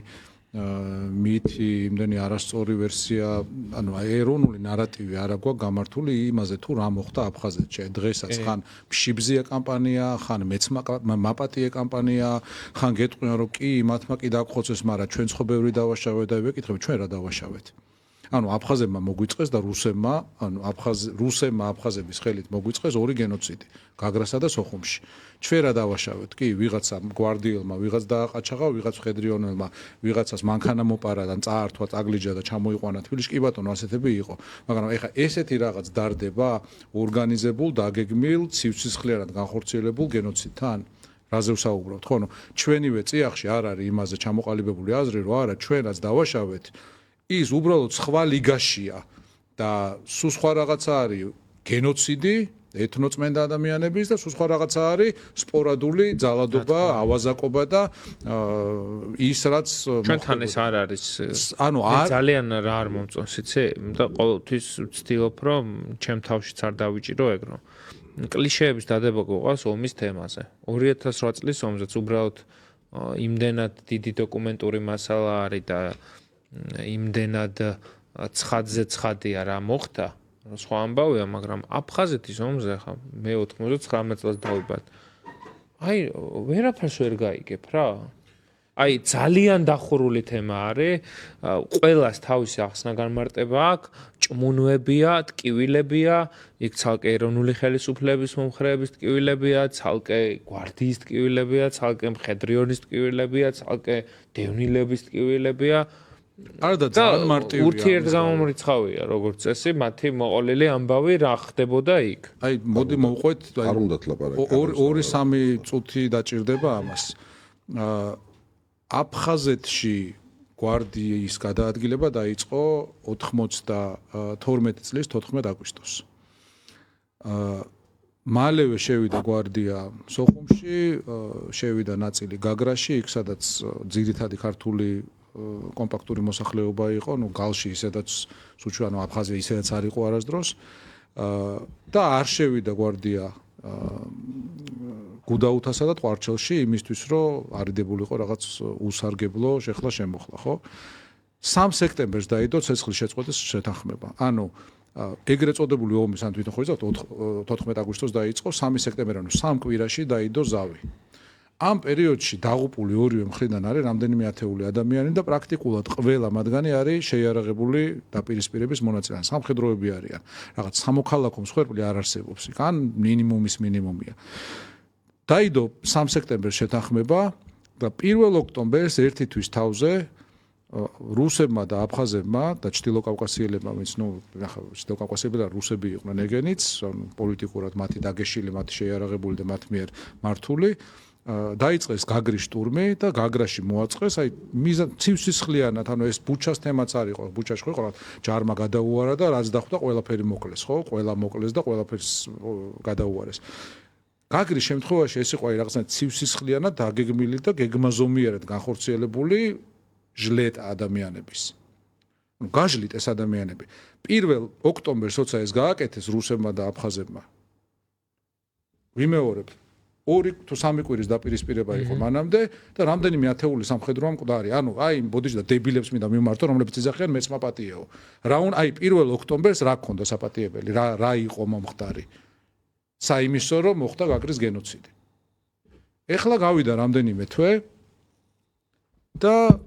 მითი, იმდენი არასწორი ვერსია, ანუ ეროვნული ნარატივი არ აქვს გამართული იმაზე თუ რა მოხდა აფხაზეთში. დღესაც ხან ფშიბზია კამპანია, ხან მეცმაპატიე კამპანია, ხან გეტყვიან რომ კი მათმა კი დაგხოცეს, მაგრამ ჩვენ ხო ბევრი დავაშავეთ და ვეკითხებ ჩვენ რა დავაშავეთ. ანუ აფხაზებმა მოგვიწყეს და რუსებმა, ანუ რუსებმა აფხაზების ხელით მოგვიწყეს ორი გენოციდი, გაგრასა და სოხუმში. ჩვენ რა დავაშავეთ? კი, ვიღაცა გვარდიელმა, ვიღაც დააყაჩაღა, ვიღაც ხედრიონელმა, ვიღაცას მანქანა მოპარა და წაართვა, წაგლიჯა და ჩამოიყვანა თბილისში. კი ბატონო, ასეთები იყო. მაგრამ ეხა ესეთი რაღაც დარდება ორგანიზებულ, დაგეგმილ, ცივსისხლიერად განხორციელებულ გენოციდთან? რაზე ვსაუბრობთ? ხო, ნუ ჩვენივე წიაღში არ არის იმაზე ჩამოყალიბებული აზრი, რომ არა, ჩვენაც დავაშავეთ. ის უბრალოდ სხვა ლიგაშია და სულ სხვა რაღაცა არის გენოციდი ეთნოწმენდა ადამიანების და სულ სხვა რაღაცა არის სპორადული ძალადობა, ავაზაკობა და ის რაც ჩვენთან ეს არ არის. ანუ ძალიან რა არ მომწონს, იცი? და ყოველთვის ვცდილობ რომ ჩემ თავშიც არ დავიჭირო ეგ რომ კლიშეების დადება გვყავს ომის თემაზე. 2008 წლის ომზეც უბრალოდ იმდენად დიდი დოკუმენტური მასალა არის და იმდენად ცხადზე ცხადია რა მოხდა, სხვა ამბავია, მაგრამ აფხაზეთის ომზე ხა მე 99 წელს დავიბად. აი, ვერაფერს ვერ გაიგებ რა. აი, ძალიან დახურული თემა არის, ყველას თავისი ახსნა განმარტება აქვს, ჭმუნვებია, ტკივილებია, იქ ცალკე ეროვნული ხელისუფლების მომხრეების ტკივილებია, ცალკე გვარდიის ტკივილებია, ცალკე მხედრიონის ტკივილებია, ცალკე დევნილების ტკივილებია. არა და ძალიან მარტივია. ურთიერთგამომრიცხავია, როგორც წესი, მათი მოყოლილი ამბავი რა ხდებოდა იქ. აი, მოდი მოვყვეთ, არ უნდათ ლაპარაკი. 2-3 წუთი დაჭირდება ამას. აფხაზეთში გვარდიის გადაადგილება დაიწყო 92 წლის 14 აგვისტოს. მალევე შევიდა გვარდია სოხუმში, შევიდა ნაწილი გაგრაში, იქ სადაც ძირითადი ქართული კომპაქტური მოსახლეობა იყო, ნუ გალში ისედაც სუჩუანო აფხაზია ისედაც არ იყო არასდროს. და არ შევიდა გვარდია გუდაუთასა და ტყვარჩელში იმისთვის რომ არიდებულიყო რაღაც უსარგებლო შეხლა შემოხლა, ხო? 3 სექტემბერს დაიდო ცეცხლის შეწყვეტის შეთანხმება. ანუ ეგრეთ წოდებული ომის ან თვითონ ხო იცით 14 აგვისტოს დაიწყო, 3 სექტემბერამდე 3 კვირაში დაიდო ზავი. ამ პერიოდში დაღუპული ორივე მხრიდან არის რამდენიმე ათეული ადამიანი და პრაქტიკულად ყველა მათგანი არის შეიარაღებული დაპირისპირების მონაწილე. სამხედროები არიან. რაღაც სამოქალაქო მსხვერპლი არ არსებობს იქ, ან მინიმუმის მინიმუმია. დაიდო 3 სექტემბერს შეთანხმება და 1 ოქტომბერს ერთი თვის თავზე რუსებმა და აფხაზებმა და ჩრდილოკავკასიელებმა, ვინც ნუ ნახა ჩრდილოკავკასიელები და რუსები იყვნენ ეგენიც, პოლიტიკურად მათი დაგეშილი, მათი შეიარაღებული და მათ მიერ მართული, დაიწყეს გაგრის штурმი და გაგრაში მოაწყეს, აი ცივსისხლიანად, ანუ ეს ბუჩას თემაც არის, ხო, ბუჩაში ხო იყო, ჯარმა გადაუარა და რაც დახვდა, ყველაფერი მოკლეს, ხო, ყველა მოკლეს და ყველაფერს გადაუარეს. გაგრის შემთხვევაში ეს იყო აი რაღაცა ცივსისხლიანად დაგეგმილი და გეგმაზომიერად განხორციელებული ჟლეტა ადამიანების. ნუ გაჟლით ეს ადამიანები. 1 ოქტომბერს როცა ეს გააკეთეს რუსებმა და აფხაზებმა. ვიმეორებ 2 თუ 3 კვირის დაპირისპირება იყო მანამდე და რამდენიმე ათეული სამხედროა მკვდარი. ანუ აი ბოდიში და დებილებს მინდა მიმართო, რომლებიც იძახიან მეც მაპატიეო. რა უნდა აი 1 ოქტომბერს რა გქონდა საპატიებელი, რა იყო მომხდარი. საიმისო რომ მოხდა გაგრის გენოციდი. ეხლა გავიდა რამდენიმე თვე და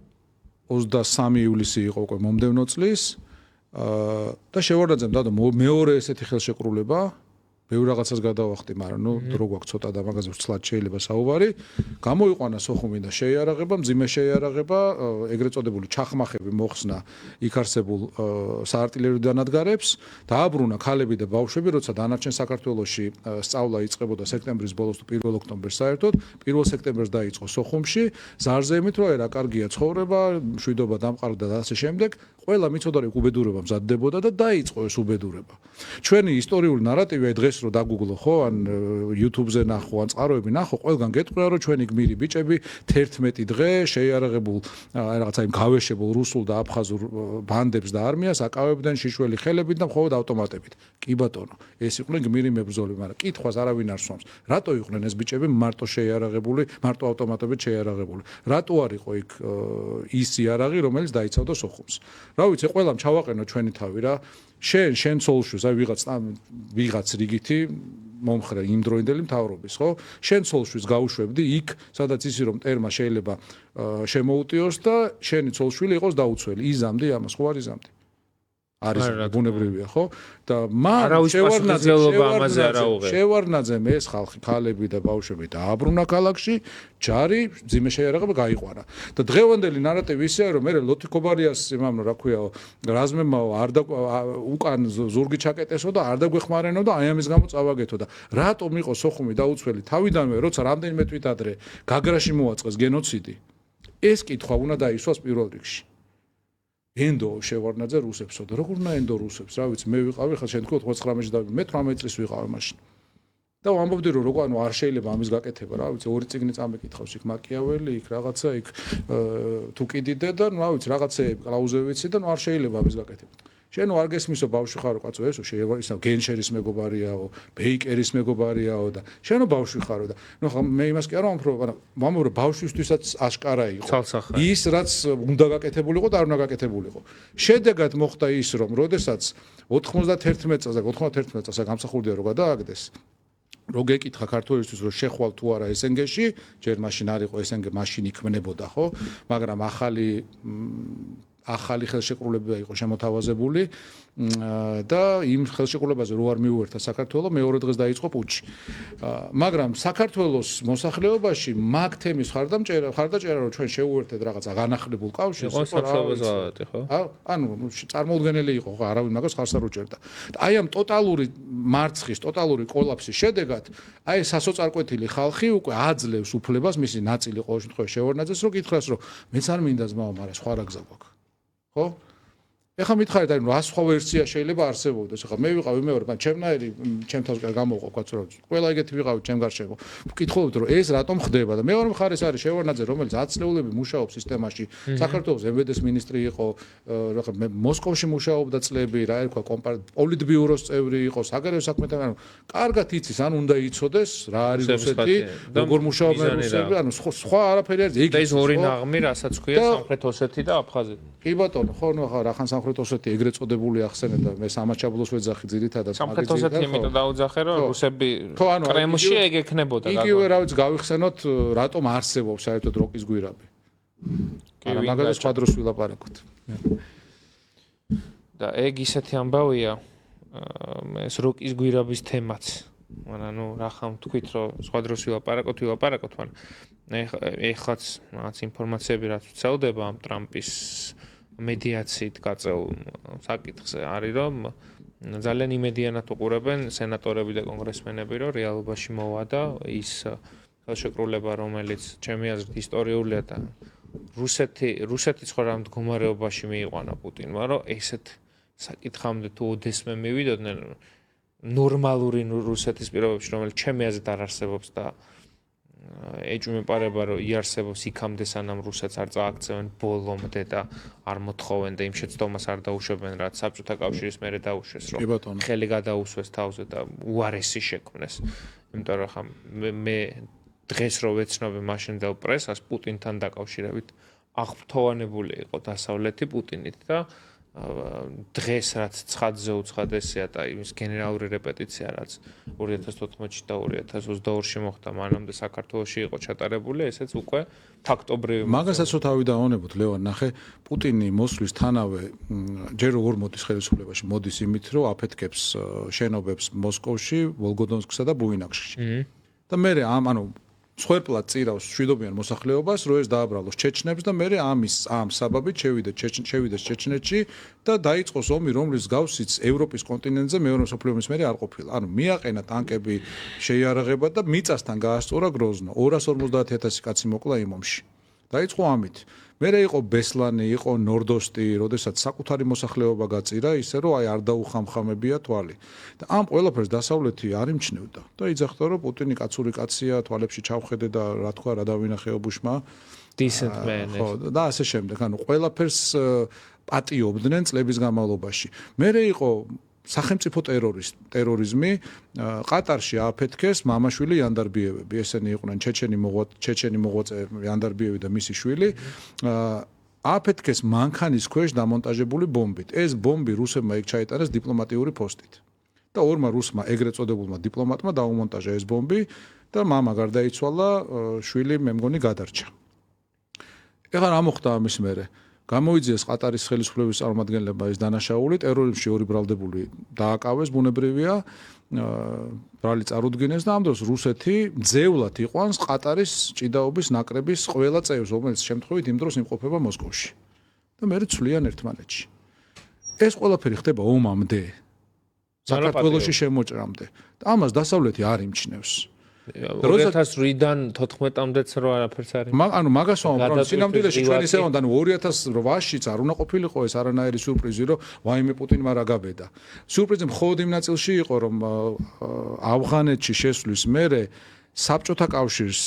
23 ივლისი იყო უკვე მომდევნო წლის და შევარდაძემ დადო მეორე ესეთი ხელშეკრულება ბევრ რაღაცას გადავახტი, მაგრამ ნუ დრო გვაქვს ცოტა და მაგაზე ვცლად შეიძლება საუბარი. გამოიყვანა სოხუმი და შეიარაღება, მძიმე შეიარაღება, ეგრეთ წოდებული ჩახმახები მოხსნა იქ არსებულ საარტილერიო დანადგარებს, დააბრუნა ქალები და ბავშვები, როცა დანარჩენ საქართველოში სწავლა იწყებოდა სექტემბრის ბოლოს თუ 1 ოქტომბერს საერთოდ, 1 სექტემბერს დაიწყო სოხუმში, ზარზეიმით რომ რა კარგია ცხოვრება, მშვიდობა დამყარდა და ასე შემდეგ. ყველა მიცოდა რომ უბედურება მზადდებოდა და დაიწყო ეს უბედურება. ჩვენი ისტორიული ნარატივი აი დღეს რომ დაგუგლო ხო ან YouTube-ზე ნახო ან წყაროები ნახო, ყველგან გეტყვია რომ ჩვენი გმირი ბიჭები 11 დღე შეიარაღებულ აი რაღაცა იმ გავეშებულ რუსულ და აფხაზურ ბანდებს და არმიას აკავებდნენ შიშველი ხელებით და მხოლოდ ავტომატებით. კი ბატონო, ეს იყვნენ გმირი მებრძოლი, მაგრამ კითხვას არავინ არ სვამს. რატო იყვნენ ეს ბიჭები მარტო შეიარაღებული, მარტო ავტომატებით შეიარაღებული? რატო არ იყო იქ ის იარაღი, რომელიც დაიცავდა სოხუმს? რა ვიცი, ყველამ ჩავაყენო ჩვენი თავი რა. შენ ცოლშვილს, აი ვიღაც რიგითი მომხრე იმდროინდელი მთავრობის, ხო? შენ ცოლშვილს გაუშვებდი იქ, სადაც ისი რომ ტერმა შეიძლება შემოუტიოს და შენი ცოლშვილი იყოს დაუცველი. იზამდი ამას, ხო არ იზამდი? არის ბუნებრივია, ხო? და მან შევარნაძემ ეს ხალხი, ქალები და ბავშვები დააბრუნა ქალაქში, ჯარი მძიმე შეიარაღება გაიყვანა. და დღევანდელი ნარატივი ისეა, რომ მე ლოთიკობარიას იმამნო, რა ქვია, რაზმემაო არ უკან ზურგი ჩაკეტესო და არ დაგვეხმარენო და აი ამის გამო წავაგეთო და რატომ იყო სოხუმი დაუცველი თავიდანვე, როცა რამდენიმე თვით ადრე გაგრაში მოაწყეს გენოციდი. ეს კითხვა უნდა დაისვას პირველ რიგში. ენდო შევარნაძე რუსებსო და როგორ უნდა ენდო რუსებს, რა ვიცი, მე ვიყავი, ხა შენ თქვი 99-ში და მე 18 წლის ვიყავი მაშინ. და ვამბობდი რომ როგორ ანუ არ შეიძლება ამის გაკეთება, რა ვიცი, ორი წიგნი წამეკითხავს იქ მაკიაველი, იქ რაღაცა, იქ თუკიდიდე და რა ვიცი, რაღაცეები კლაუზევიცი და არ შეიძლება ამის გაკეთება. შენ არ გესმისო ბავშვი ხარო კაცო ესო შეიძლება გენშერის მეგობარიაო ბეიკერის მეგობარიაო და შენო ბავშვი ხარო და ნუ ხა მე იმას კი არ ვამბობ მაგრამ ბავშვისთვისაც აშკარა იყო ის რაც უნდა გაკეთებულიყო და არ უნდა გაკეთებულიყო შედეგად მოხდა ის რომ როდესაც 91 წელს გამსახურდია რო გადააგდეს რო გეკითხა ქართველისთვის რომ შეხვალ თუ არა SNG-ში ჯერ მაშინ არ იყო SNG მაშინ იქმნებოდა ხო მაგრამ ახალი ხელშეკრულება იყო შემოთავაზებული და იმ ხელშეკრულებაზე რო არ მიუერთა საქართველოს მეორე დღეს დაიწყო პუჩი. მაგრამ საქართველოს მოსახლეობაში მაგ თემის ხარდაჭერა რომ ჩვენ შეუერთეთ რაღაც აღანახლებულ კავშირს იყო საფსაბაზავათი ხო? ანუ წარმოუდგენელი იყო ხო არავინ მაგას ხარს არ უჭერდა. აი ამ ტოტალური მარცხის, ტოტალური კოლაფსის შედეგად აი სასოწარკვეთილი ხალხი უკვე აძლევს უფლებას მისი ნაწილი ყოველ შემთხვევაში შევარნაძეს რომ კითხრას რომ მეც არ მინდა ძმაო, მაგრამ სხვა რა გზა გვაქვს. ხო? ეხლა მითხარით აი რა სხვა ვერსია შეიძლება არსებობდეს. ეხლა მე ვიყავ იმეორე, მაგრამ ჩემნაირი ჩემ თავს გამოყო კაცო რა. ყველა ეგეთი ვიყავით ჩემ გარშემო. ვკითხულობთ რომ ეს რატომ ხდება და მეორე მხარეს არის შევარნაძე, რომელიც ათწლეულები მუშაობს სისტემაში. საქართველოს MVD-ის მინისტრი იყო, რა მე მოსკოვში მუშაობდა წლები, რა ერქვა პოლიტბიუროს წევრი იყო, საგარეო საქმეთა, ანუ კარგად იცის, ან უნდა იცოდეს რა არის რუსეთი, როგორ მუშაობენ რუსები, ანუ სხვა არაფერი არის. და ეს ორი ნაღმი, რასაც ქვია სამხრეთ ოსეთი და აფხაზეთი. კი ბატონო, ხო ნუ ახლა რახან სამხრეთ ოსეთი ეგრეთ წოდებული ახსენე და მე სამაჩაბლოს ვეძახი ძირითადად სამხრეთ oseti იმიტომ დაუძახე რომ რუსები კრემლში ეგ ექნებოდა იგივე რა ვიცი გავიხსენოთ რატომ არსებობს საერთოდ როკის გვირაბი არა მაგალითად სხვა დროს ვილაპარაკოთ და ეგ ისეთი ამბავია ეს როკის გვირაბის თემაც მაგრამ ნუ რახან თქვით რომ სხვა დროს ვილაპარაკოთ მაგრამ ეხლაც რაღაც ინფორმაციები რაც ვცელდება ამ ტრამპის მედიაციით გაწეულ საკითხზე არის რომ ძალიან იმედიანად უყურებენ სენატორები და კონგრესმენები რომ რეალობაში მოვა და ის ხელშეკრულება რომელიც ჩემი აზრით ისტორიულია და რუსეთის ხო რა მდგომარეობაში მიიყვანა პუტინმა რომ ესეთ საკითხამდე თუ ოდესმე მივიდოდნენ ნორმალური რუსეთის პირობებში რომელიც ჩემი აზრით არ არსებობს და ეჭვმეპარება რომ იარსებობს იქამდე სანამ რუსეთს არ წააქცევენ ბოლომდე და არ მოთხოვენ და იმ შეცდომას არ დაუშვებენ რაც საბჭოთა კავშირის მერე დაუშვეს რომ ხელი გადაუსვეს თავზე და უარესი შექმნეს იმიტომ რომ ხა მე დღეს რო ვეცნობი მაშინდელ პრესას პუტინთან დაკავშირებით აღფრთოვანებული იყო დასავლეთი პუტინით და დღეს რაც ცხადზე უცხად ესეა და იმის გენერალური რეპეტიცია რაც 2014-ში და 2022-ში მოხდა მანამდე საქართველოში იყო ჩატარებული ესეც უკვე ფაქტობრივი მაგასაც რო თავი დააონებოთ ლევან ნახე პუტინი მოსვლის თანავე ჯერ როგორ მოდის ხელისუფლებაში მოდის იმით რომ აფეთქებს შენობებს მოსკოვში ვოლგოდონსკსა და ბუინაკში და მე ანუ სხვერპლად წირავს მშვიდობიან მოსახლეობას, რომ ეს დააბრალოს ჩეჩნებს და მე ამ საბაბით შევიდეს ჩეჩნეთში და დაიწყოს ომი, რომლის გავსიც ევროპის კონტინენტზე მეორე მსოფლიო ომის მერე არ ყოფილა. ანუ მიაყენა ტანკები შეიარაღება და მიწასთან გაასწორა გროზნო. 250,000 კაცი მოკლა იმ ომში. დაიწყო ამით. მერე იყო ბესლანი, იყო ნორდოსტი, როდესაც საკუთარი მოსახლეობა გაწირა, ისე რომ აი არ დაუხამხამებია თვალი. და ამ ყველაფერს დასავლეთი არ იმჩნევდა. და იძახდა რომ პუტინი კაცური კაცია, თვალებში ჩავხედე და რა თქვა, რა დავინახეო ბუშმა. Decent man. ხო, და ასე შემდეგ. ანუ ყველაფერს პატიობდნენ წლების განმავლობაში. მერე იყო სახელმწიფო ტერორიზმი ყატარში ააფეთქეს მამაშვილი იანდარბიევები ესენი იყვნენ ჩეჩენი მოღვაწე იანდარბიევი და მისი შვილი ააფეთქეს მანქანის ქვეშ დამონტაჟებული ბომბით ეს ბომბი რუსებმა იქ ჩაიტანეს დიპლომატიური პოსტით და ორმა რუსმა ეგრეთ წოდებულმა დიპლომატმა დაუმონტაჟა ეს ბომბი და მამა გარდაიცვალა შვილი მე მგონი გადარჩა ეხლა რა მოხდა ამის მერე გამოიძიეს ყატარის ხელისუფლების წარმომადგენლებმა ეს დანაშაული ტერორიზმში ორი ბრალდებული დააკავეს ბუნებრივია ბრალი წარუდგინეს და ამ დროს რუსეთი ძევლად იყვანს ყატარის ჭიდაობის ნაკრების ყველა წევრს რომელიც შემთხვევით იმ დროს იმყოფება მოსკოვში და მე ცვლიან ერთმანეთში ეს ყველაფერი ხდება ომამდე საქართველოში შემოჭრამდე და ამას დასავლეთი არ იმჩნევს 2008-დან 14-მდეც რო არაფერს არის. ანუ მაგას ვამბობ, სინამდვილეში ჩვენ ისე ვონდან 2008-ში არ უნდა ყოფილიყო ეს არანაირი სიურპრიზი, რომ ვაიმე პუტინმა რა გაბედა. სიურპრიზი მხოლოდ იმ ნაწილში იყო, რომ ავღანეთში შესვლის მერე საბჭოთა კავშირს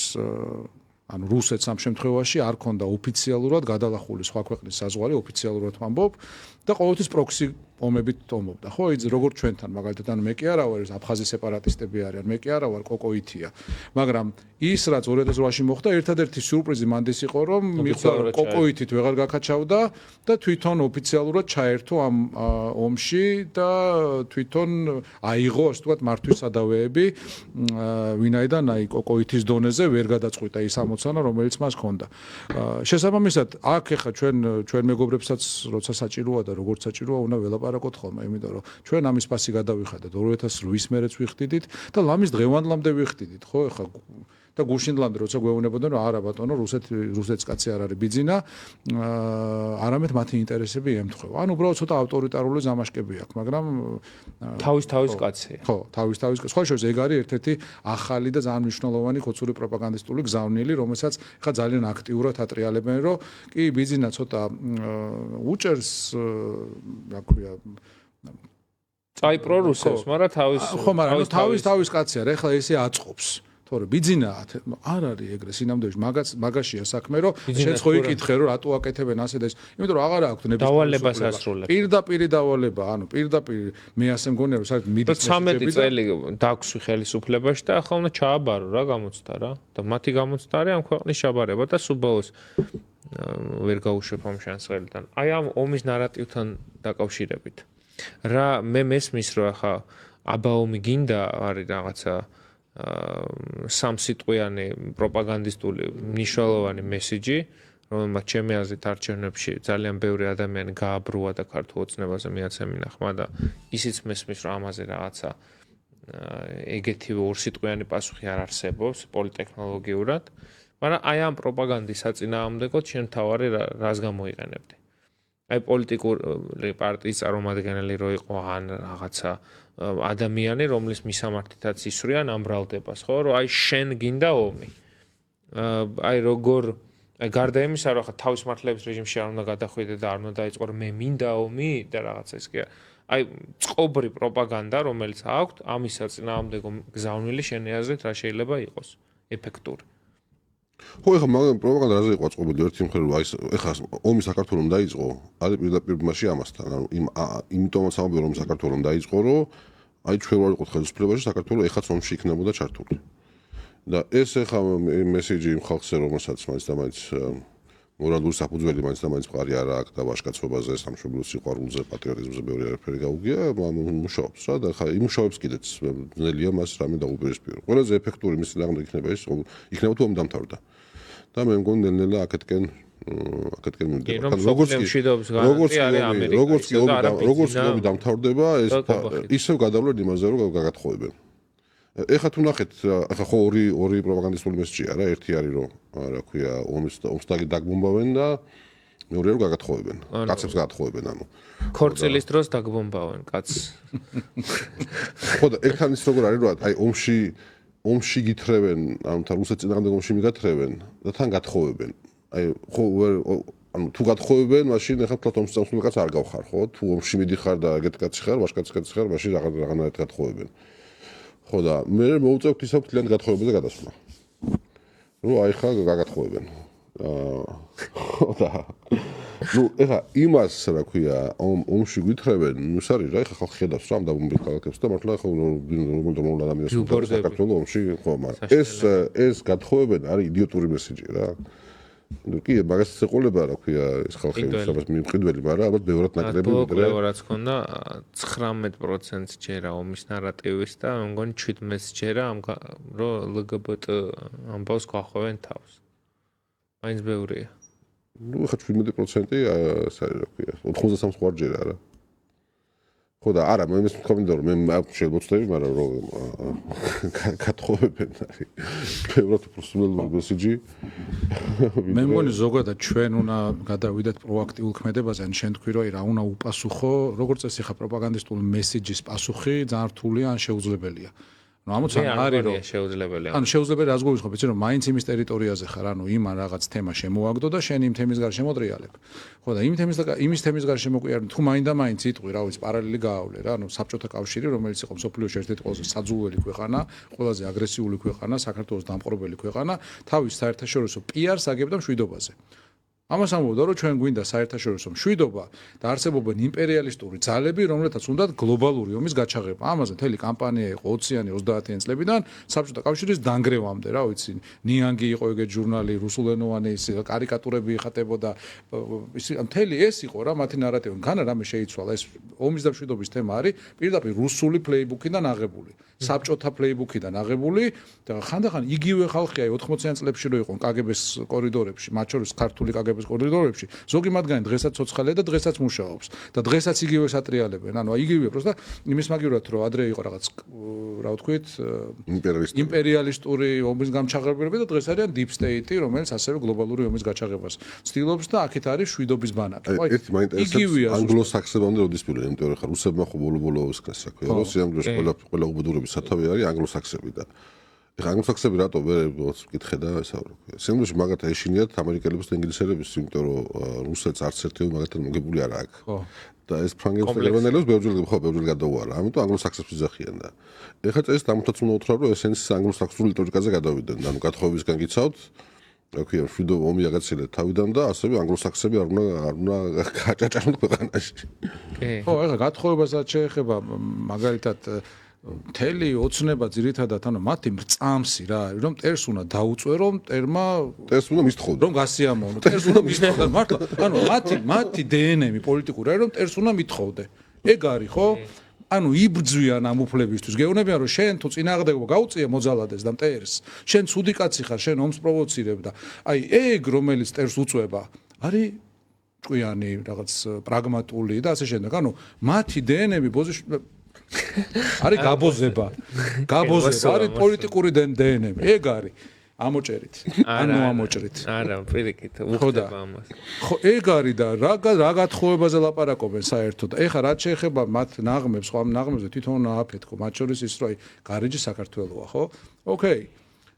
ანუ რუსეთს ამ შემთხვევაში არ ქონდა ოფიციალურად გადალახული სხვა ქვეყნის საზღვარი, ოფიციალურად ვამბობ და ყოველთვის პროქსი ომებით ტომობდა. ხო, იცი როგორც ჩვენთან, მაგალითად, ანუ მე კი არა ვარ აფხაზი სეპარატისტები არიან, მე კი არა ვარ კოკოითია. მაგრამ ის რაც 2008-ში მოხდა, ერთადერთი სიურპრიზი მანდის იყო, რომ მიხვდა რომ კოკოითით ვეღარ გაკაჩავდა და თვითონ ოფიციალურად ჩაერთო ამ ომში და თვითონ აიღო, ასე ვთქვათ, მართვის სადავეები, ვინაიდან აი კოკოითის დონეზე ვერ გადაწყვიტა ის ამოცანა, რომელიც მას ჰქონდა. შესაბამისად, აქ ეხა ჩვენ მეგობრებსაც როცა საჭიროა და როგორც საჭიროა, უნდა ველაპარაკოთ ხოლმე, იმიტომ რომ ჩვენ ამის ფასი გადავიხადეთ 2008-ის მერეც ვიხდიდით და ლამის დღევანდლამდე ვიხდიდით, ხო, ეხა და გუშინლამდე როცა გვეუბნებოდნენ რომ არა ბატონო რუსეთს კაცი არ არის ბიძინა არამედ მათი ინტერესები ემთხვევა. ანუ უბრალოდ ცოტა ავტორიტარული ზამაშკები აქვს, მაგრამ თავის კაცია. ხო, თავის სხვა შორის ეგ არის ერთ-ერთი ახალი და ძალიან მნიშვნელოვანი ხოცური პროპაგანდისტული გზავნილი, რომელსაც ხა ძალიან აქტიურად ატრიალებენ, რომ კი ბიძინა ცოტა უჭერს, რა ქვია, წაიპრო რუსებს, მაგრამ თავის კაცი არის, ეხლა ესე აწყობს. თორე ბიძინა არ არის ეგრე სინამდვილეში მაგაშია საქმე რომ შენ ხო იკითხე რომ რატო აკეთებენ ასე და ის იმიტომ რომ აღარა აქვს დავალებას ასრულებს პირდაპირ დავალება ანუ პირდაპირ მე ასე მგონია რომ საერთოდ მიდის 13 წელი დაგვსვი ხელისუფლებაში და ახლა უნდა ჩააბარო რა გამოცდა რა და მათი გამოცდა არის ამ ქვეყნის შაბარება და სუბაოს ვერ გაუშვებ ამ შანსელთან აი ამ ომის ნარატივთან დაკავშირებით რა მე მესმის რომ ახლა აბაომი გინდა არის რაღაცა სამსიტყვიანი პროპაგანდისტული მნიშვნელოვანი მესიჯი, რომელმაც ჩემი აზრით არჩევნებში ძალიან ბევრი ადამიანი გააბრუა და ქართულ ოცნებაზე მიაცემინა ხმა და ისიც მესმის, რომ ამაზე რაღაცა ეგეთივე ორსიტყვიანი პასუხი არ არსებობს პოლიტექნოლოგიურად, მაგრამ აი ამ პროპაგანდის საწინააღმდეგოდ შენ თავარი რას გამოიყენებდი? აი პოლიტიკური პარტიის წარმომადგენელი რო იყო ან რაღაცა ადამიანი, რომლის მისამართითაც ისვრიან ამ ბრალდებას, ხო, რომ აი შენ გინდა ომი. აი როგორ აი გარდა იმისა, რომ ხა თავის მართლების რეჟიმში არ უნდა გადახვიდე და არ უნდა დაიწყო, რომ მე მინდა ომი და რაღაცა ის კი აი წყობრი პროპაგანდა, რომელიც აქვს, ამის საწინააღმდეგო გზავნილი შენი აზრით რა შეიძლება იყოს ეფექტური. ხო, ეხლა მაგ პროპაგანდა რაზე იყო წყობილი ერთი მხრივ, აი ეხლა ომი საქართველოს დაიწყო, არის პირდაპირ მასში ამასთან, ანუ იმიტომაც ამბობ რომ საქართველოს დაიწყო, რომ აი ჩვენ ვარ ვიყოთ ხელისუფლებაში, საქართველოს ეხაც ომში იქნებოდა ჩართული. და ეს ეხლა მესიჯი იმ ხალხზე, რომელსაც მაინც და მაინც მორალური საფუძველი მაინც და მაინც მყარი არ აქვს და ვაჟკაცობაზე, სამშობლოს სიყვარულზე, პატრიოტიზმზე ბევრი არაფერი გაუგია, მუშაობს რა და ხა იმუშავებს კიდეც ძნელია მას რამე დაუპირისპირო. ყველაზე ეფექტური მისი ნაღმდი იქნება ის, რომ იქნება თუ ომი დამთავრდა. და მე მგონი ნელ-ნელა აქეთკენ მივიდა. როგორც ომი დამთავრდება, ეს ისევ გადავლენ იმაზე, რომ გაგათხოვებენ. ეხლა თუ ნახეთ, ახლა ხო ორი პროპაგანდისტული მესიჯია რა, ერთი არის რომ რა ქვია, ომს დაგბომბავენ და მეორე რომ გაგათხოვებენ. კაცებს გაგათხოვებენ, ანუ ქორწილის დროს დაგბომბავენ კაცს. ხო და ერთთან ის როგორ არის რომ აი ომში გითხრევენ, ანუ თან რუსეთის წინააღმდეგ ომში მიგათხრევენ და თან გათხოვებენ. აი ხო ანუ თუ გათხოვებენ, მაშინ ეხლა თლათ ომში წამსული კაც არ გავხარ, ხო? თუ ომში მიდიხარ და ეგეთ კაცი ხარ, ვაჟკაცი ხარ, მაშინ რაღაცნაირად გათხოვებენ. ხო და მე მოუწევთ ისა მთლიანად გათხოვებაზე გადასვლა. რომ აი ხა გაგათხოვებენ. ხო და ნუ ეხლა იმას რა ქვია, ომში გითხრევენ, ის არის რა, ეხლა ხალხი ხედავს რა ამ დაბომბილ ქალაქებს და მართლა ხო რომ ადამიანს საქართველოს ომში ხო, მაგრამ ეს გათხოვებენ არის იდიოტური მესიჯი რა. ნუ კი მაგას ეყოლება რა ქვია ეს ხალხი სადაც მიმყიდველი, მაგრამ ალბათ ბევრად ნაკლები ვიდრე რაც ქონდა 19% ჯერა ომის ნარატივის და მე მგონი 17 ჯერა ამ რომ LGBT ამბავს გახვევენ თავს. მაინც ბევრია. ნუ ხა 17% ეს არის რა ქვია 83 ხوار ჯერა რა. ხო და არა მე მის მქონდა რომ მე შემოწდები, მაგრამ რომ გათხოვებენ არის. ბევრად პროფესიონალური მესიჯი. მე მგონი ზოგადად ჩვენ უნდა გადავიდეთ პროაქტიულ ქმედებაზე, ან შენ თქვი რომ რა უნდა უპასუხო, როგორც წესი ხა პროპაგანდისტული მესიჯის პასუხი ძალიან რთულია ან შეუძლებელია. ამოცანა არის რომ შეუძლებელი. ანუ შეუძლებელი რას გვიცხობ, იცი რომ მაინც იმის ტერიტორიაზე ხარ, ანუ იმან რაღაც თემა შემოაგდო და შენ იმ თემის გარშემო მოტრიალებ. ხო და იმის თემის გარშემო კი არ თუ მაინდა მაინც იტყვი, რა ვიცი, პარალელი გაავლე რა, ანუ საბჭოთა კავშირი, რომელიც იყო მსოფლიოში ერთ-ერთი ყველაზე საძულველი ქვეყანა, ყველაზე აგრესიული ქვეყანა, საქართველოს დამპყრობელი ქვეყანა, თავის საერთაშორისო პიარს აგებდა მშვიდობაზე. ამას ამბობდა რომ ჩვენ გვინდა საერთაშორისო მშვიდობა და არსებობენ იმპერიალისტური ძალები, რომლეთაც უნდათ გლობალური ომის გაჩაღება. ამაზე მთელი კამპანია იყო 20-იანი 30-იანი წლებიდან საბჭოთა კავშირის დანგრევამდე, რა ვიცი, ნიანგი იყო ეგეთ ჟურნალი, რუსულენოვანი ის კარიკატურები იხატებოდა. მთელი ეს იყო რა მათი ნარატივი. განა რამე შეიცვალა, ეს ომის და მშვიდობის თემა არის პირდაპირ რუსული პლეიბუქიდან აღებული. საბჭოთა პლეიბუქიდან აღებული და ხანდახან იგივე ხალხია 80-იან წლებში რო იყო კგბ-ს კორიდორებში, მათ შორის ქართული კგბ-ს კორიდორებში, ზოგი მათგანი დღესაც ცოცხალია და დღესაც მუშაობს და დღესაც იგივე სატრიალებენ. ანუ იგივე პროსტა იმის მაგივრად რომ ადრე იყო რაღაც რა ვთქვით იმპერიალისტური ომის გამჩაღებები და დღეს არიან deep state-ი, რომელიც ასევე გლობალური ომის გაჩაღებას ცდილობს და აქეთ არის შვიდობის ბანაკი. ერთი მაინტერესებს ანგლო-საქსებამდე როდის პირველი, იმიტომ რომ ხა რუსებმა ხო ბოლო-ბოლო ის საქმე, რუსიამ დროს ყველა უბედურების სათავე არის ანგლო-საქსები და ეხლა ანგლო-საქსები რატო ვერ ვკითხე და ესაუბრე. სინამდვილეში მაგათ ეშინიათ ამერიკელებს და ინგლისელებს, იმიტომ რომ რუსეთს არც ერთი მაგათთან მოგებული არ აქვს. ხო. და ეს ფრანგებს და გერმანელებს ბევრჯერ გადაუარა. ამიტომ ანგლო-საქსებს იძახიან და ეხლა წეს დამთაც უნდა უთხრა რომ ესენს ანგლო-საქსური რიტორიკაზე გადავიდნენ. ანუ გათხოვებისგან გიცავთ რა ქვია, მშვიდობა ომი აგაცილეთ თავიდან და ასევე ანგლო-საქსები არ უნდა გაჭაჭანონ ქვეყანაში. ხო, ეხლა გათხოვებასაც შეეხება მაგალითად მთელი ოცნება ძირითადად ანუ მათი მრწამსი რა არის რომ მტერს უნდა დაუწვერო მტერს უნდა მისთხოვდე რომ გასიამოვნო მტერს უნდა მისთხოვდე მართლა ანუ მათი დნმ პოლიტიკური არის რომ მტერს უნდა მითხოვდე ეგ არის ხო ანუ იბრძვიან ამ უფლებისთვის გეუბნებიან რომ შენ თუ წინააღმდეგობა გაუწია მოძალადეს და მტერს შენ ცუდი კაცი ხარ შენ ომს პროვოცირებ და აი ეგ რომელიც მტერს უწვება არის ჭკვიანი რაღაც პრაგმატული და ასე შემდეგ ანუ მათი დნმ არის გაბოზება არის პოლიტიკური დნმ ეგ არის ამოჭერით ანუ ამოჭრით არა პირიქით უხდება ამას ხო ეგ არის და რა გათხოვებაზე ლაპარაკობენ საერთოდ ეხლა რაც შეეხება მათ ნაღმებს ხო ამ ნაღმებზე თვითონ ააფეთქო მათ შორის ის რომ აი გარეჯი საქართველოა ხო ოკეი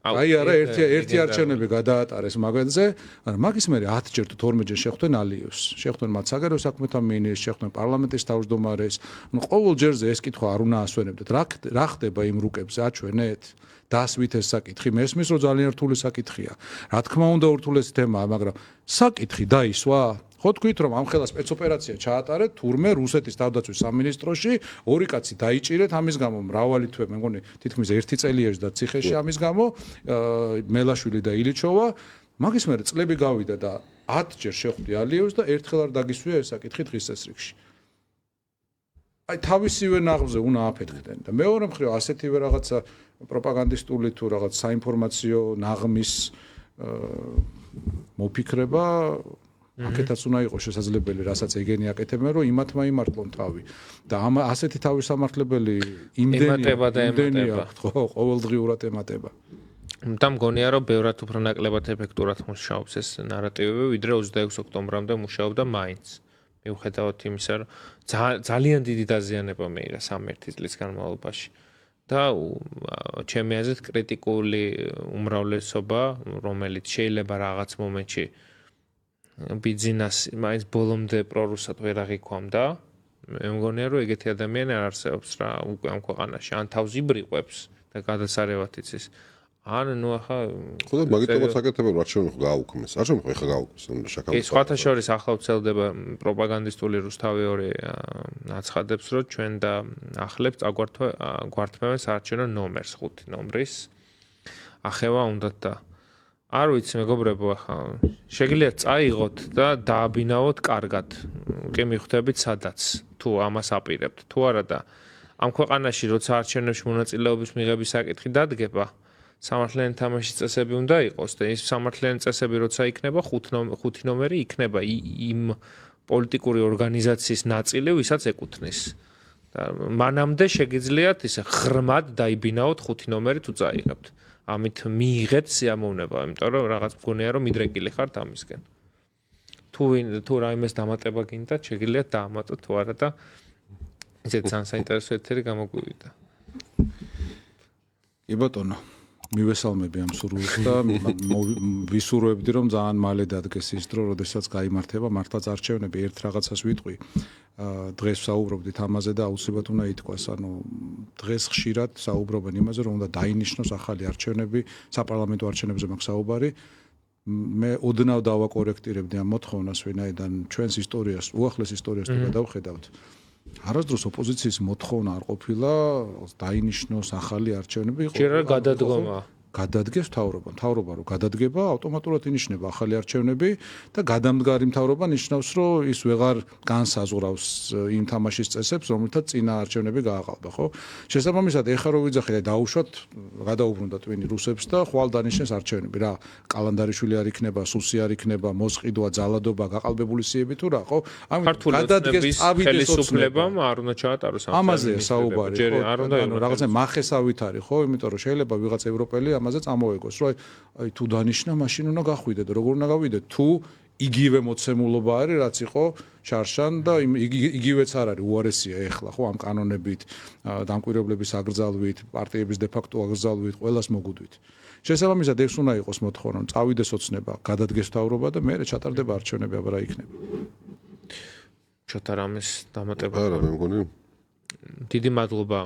აი არა ერთი არჩევნები გადაატარეს მაგაზე არა მაგის მე 10 ჯერ თუ 12 ჯერ შეხვდნენ ალიევს შეხვდნენ მათ საგარეო საქმეთა მინისტრს შეხვდნენ პარლამენტის თავმჯდომარეს ანუ ყოველ ჯერზე ეს კითხვა არ უნდა ასვენებდეთ რა ხდება იმ რუკებზე აჩვენეთ დასვით ეს საკითხი მესმის რომ ძალიან რთული საკითხია რა თქმა უნდა ურთულესი თემაა მაგრამ საკითხი დაისვა ხო თქვით რომ ამხელა სპეცოპერაცია ჩაატარეთ თურმე რუსეთის თავდაცვის სამინისტროში ორი კაცი დაიჭირეთ ამის გამო მრავალი თვე მე მგონი თითქმის 1 წელი ეჭვდა ციხეში ამის გამო მელაშვილი და ილიჩოვა მაგის მერე წლები გავიდა და 10 ჯერ შეხვდი ალიევს და ერთხელ არ დაგისვია ეს საკითხი დღის წესრიგში აი თავისივე ნაღმზე უნდა აფეთქდნენ და მეორე მხრივ ასეთივე რაღაცა პროპაგანდისტული თუ რაღაც საინფორმაციო ნაღმის მოფიქრება აქეთაც უნდა იყოს შესაძლებელი, რასაც ეგენი აკეთებენ, რომ იმათმა იმართლონ თავი. და ამ ასეთი თავის სამართლებელი იმდენია, ხო, ყოველდღიურად ემატება. და მგონია, რომ ბევრად უფრო ნაკლებად ეფექტურად მუშაობს ეს ნარატივები, ვიდრე 26 ოქტომბრამდე მუშაობდა მაინც. მიუხედავად იმისა, რომ ძალიან დიდი დაზიანება მეირა 3 წლის განმავლობაში. და ჩემი აზრით კრიტიკული უმრავლესობა, რომელიც შეიძლება რაღაც მომენტში ბიძინას მაინც ბოლომდე პრორუსად ვერ აღიქვამდა. მე მგონია რომ ეგეთი ადამიანი არ არსებობს რა უკვე ამ ქვეყანაში. ან თავს იბრიყვებს და გადასარევად იცის. ან ნუ ახლა ხო და მაგიტომაც აკეთებენ რა ჩვენ ხო გააუქმეს. არ ჩვენ ხო ეხა გააუქმეს შაკალს. ის სხვათა შორის ახლა ვცელდება პროპაგანდისტული რუსთავი ორი აცხადებს რომ ჩვენ და ახლებს აგვართმევენ საარჩევნო ნომერს 5 ნომრის. ახევა უნდათ და არ ვიცი მეგობრებო ახლა შეგიძლიათ წაიღოთ და დააბინავოთ კარგად კი მიხვდებით სადაც თუ ამას აპირებთ თუ არა და ამ ქვეყანაში როცა არჩევნებში მონაწილეობის მიღების საკითხი დადგება სამართლიანი თამაშის წესები უნდა იყოს და ის სამართლიანი წესები როცა იქნება 5 ნომერი იქნება იმ პოლიტიკური ორგანიზაციის ნაწილი ვისაც ეკუთვნის და მანამდე შეგიძლიათ ისე ღრმად დაიბინავოთ 5 ნომერი თუ წაიღებთ ამით მიიღეთ სიამოვნება, იმიტომ რომ რაღაც მგონია რომ მიდრეკილი ხართ ამისკენ. თუ რაიმეს დამატება გინდათ, შეგიძლიათ დაამატოთ თუ არა და ისეთ საინტერესო ეთერი გამოგვივიდა. კი ბატონო, მივესალმები ამ სურვილს და ვისურვებდი რომ ძალიან მალე დადგეს ის დრო, როდესაც გაიმართება მართლაც არჩევნები. ერთ რაღაცას ვიტყვი. დღეს საუბრობდით ამაზე და აუცილებლად უნდა ითქვას, ანუ დღეს ხშირად საუბრობენ იმაზე, რომ უნდა დაინიშნოს ახალი არჩევნები, საპარლამენტო არჩევნებზე მაქვს საუბარი. მე ოდნავ დავაკორექტირებდი ამ მოთხოვნას, ვინაიდან ჩვენს ისტორიას, უახლეს ისტორიას თუ გადავხედავთ, არასდროს ოპოზიციის მოთხოვნა არ ყოფილა დაინიშნოს ახალი არჩევნები. ჯერ არ გადადგომა. გადადგეს მთავრობა. მთავრობა რო გადადგება, ავტომატურად ინიშნება ახალი არჩევნები და გადამდგარი მთავრობა ნიშნავს, რომ ის ვეღარ განსაზღვრავს იმ თამაშის წესებს, რომელთაც წინა არჩევნები გააყალბა, ხო? შესაბამისად, ეხლა რო ვიძახი და დაუშვათ, გადაუბრუნდათ ვინი რუსებს და ხვალ დანიშნეს არჩევნები, რა, კალანდარიშვილი არ იქნება, სუსი არ იქნება, მოსყიდვა, ძალადობა, გაყალბებული სიები თუ რა, ხო? გადადგეს ხელისუფლებამ არ უნდა ჩაატაროს ამ ამაზეა საუბარი, ხო? არ უნდა რაღაცა მახესავით არის, ხო? იმიტომ რომ შეიძლება ვიღაც ევროპელი ამაზე წამოეგოს, რომ აი თუ დანიშნა, მაშინ უნდა გახვიდეთ, როგორ უნდა გავიდეთ? თუ იგივე მოცემულობა არის, რაც იყო შარშან და იგივეც არ არის, უარესია ეხლა, ხო, ამ კანონებით, დამკვირვებლების აკრძალვით, პარტიების დე-ფაქტო აკრძალვით, ყველას მოგუდვით. შესაბამისად, ეს უნდა იყოს მოთხოვნა, რომ წავიდეს ოცნება, გადადგეს მთავრობა და მე ჩატარდება არჩევნები, აბა რა იქნება. ჩატარამის დამატება. არა, მე მგონი დიდი მადლობა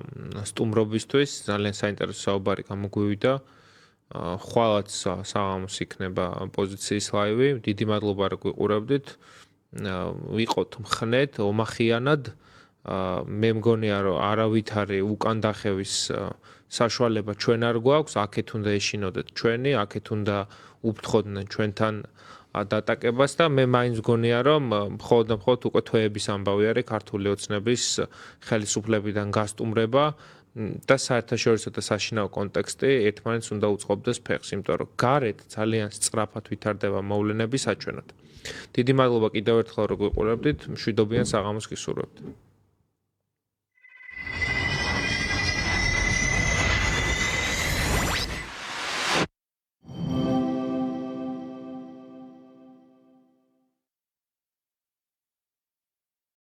სტუმრობისთვის, ძალიან საინტერესო საუბარი გამოგვივიდა. ხვალაც საღამოს იქნება პოზიციის ლაივი. დიდი მადლობა რომ გვიყურებდით. ვიყოთ მხნედ, ომახიანად. მე მგონია რომ არავითარი უკან დახევის საშუალება ჩვენ არ გვაქვს, აქეთ უნდა ეშინოდეთ ჩვენი, აქეთ უნდა უფრთხოდნენ ჩვენთან დატაკებას და მე მაინც მგონია რომ მხოლოდ და მხოლოდ უკვე თვეების ამბავი არის ქართული ოცნების ხელისუფლებიდან გასტუმრება და საერთაშორისო და საშინაო კონტექსტი ერთმანეთს უნდა უწყობდეს ფეხს, იმიტომ რომ გარეთ ძალიან სწრაფად ვითარდება მოვლენები საჩვენოდ. დიდი მადლობა კიდევ ერთხელ რომ გვიყურებდით, მშვიდობიან საღამოს გისურვებთ.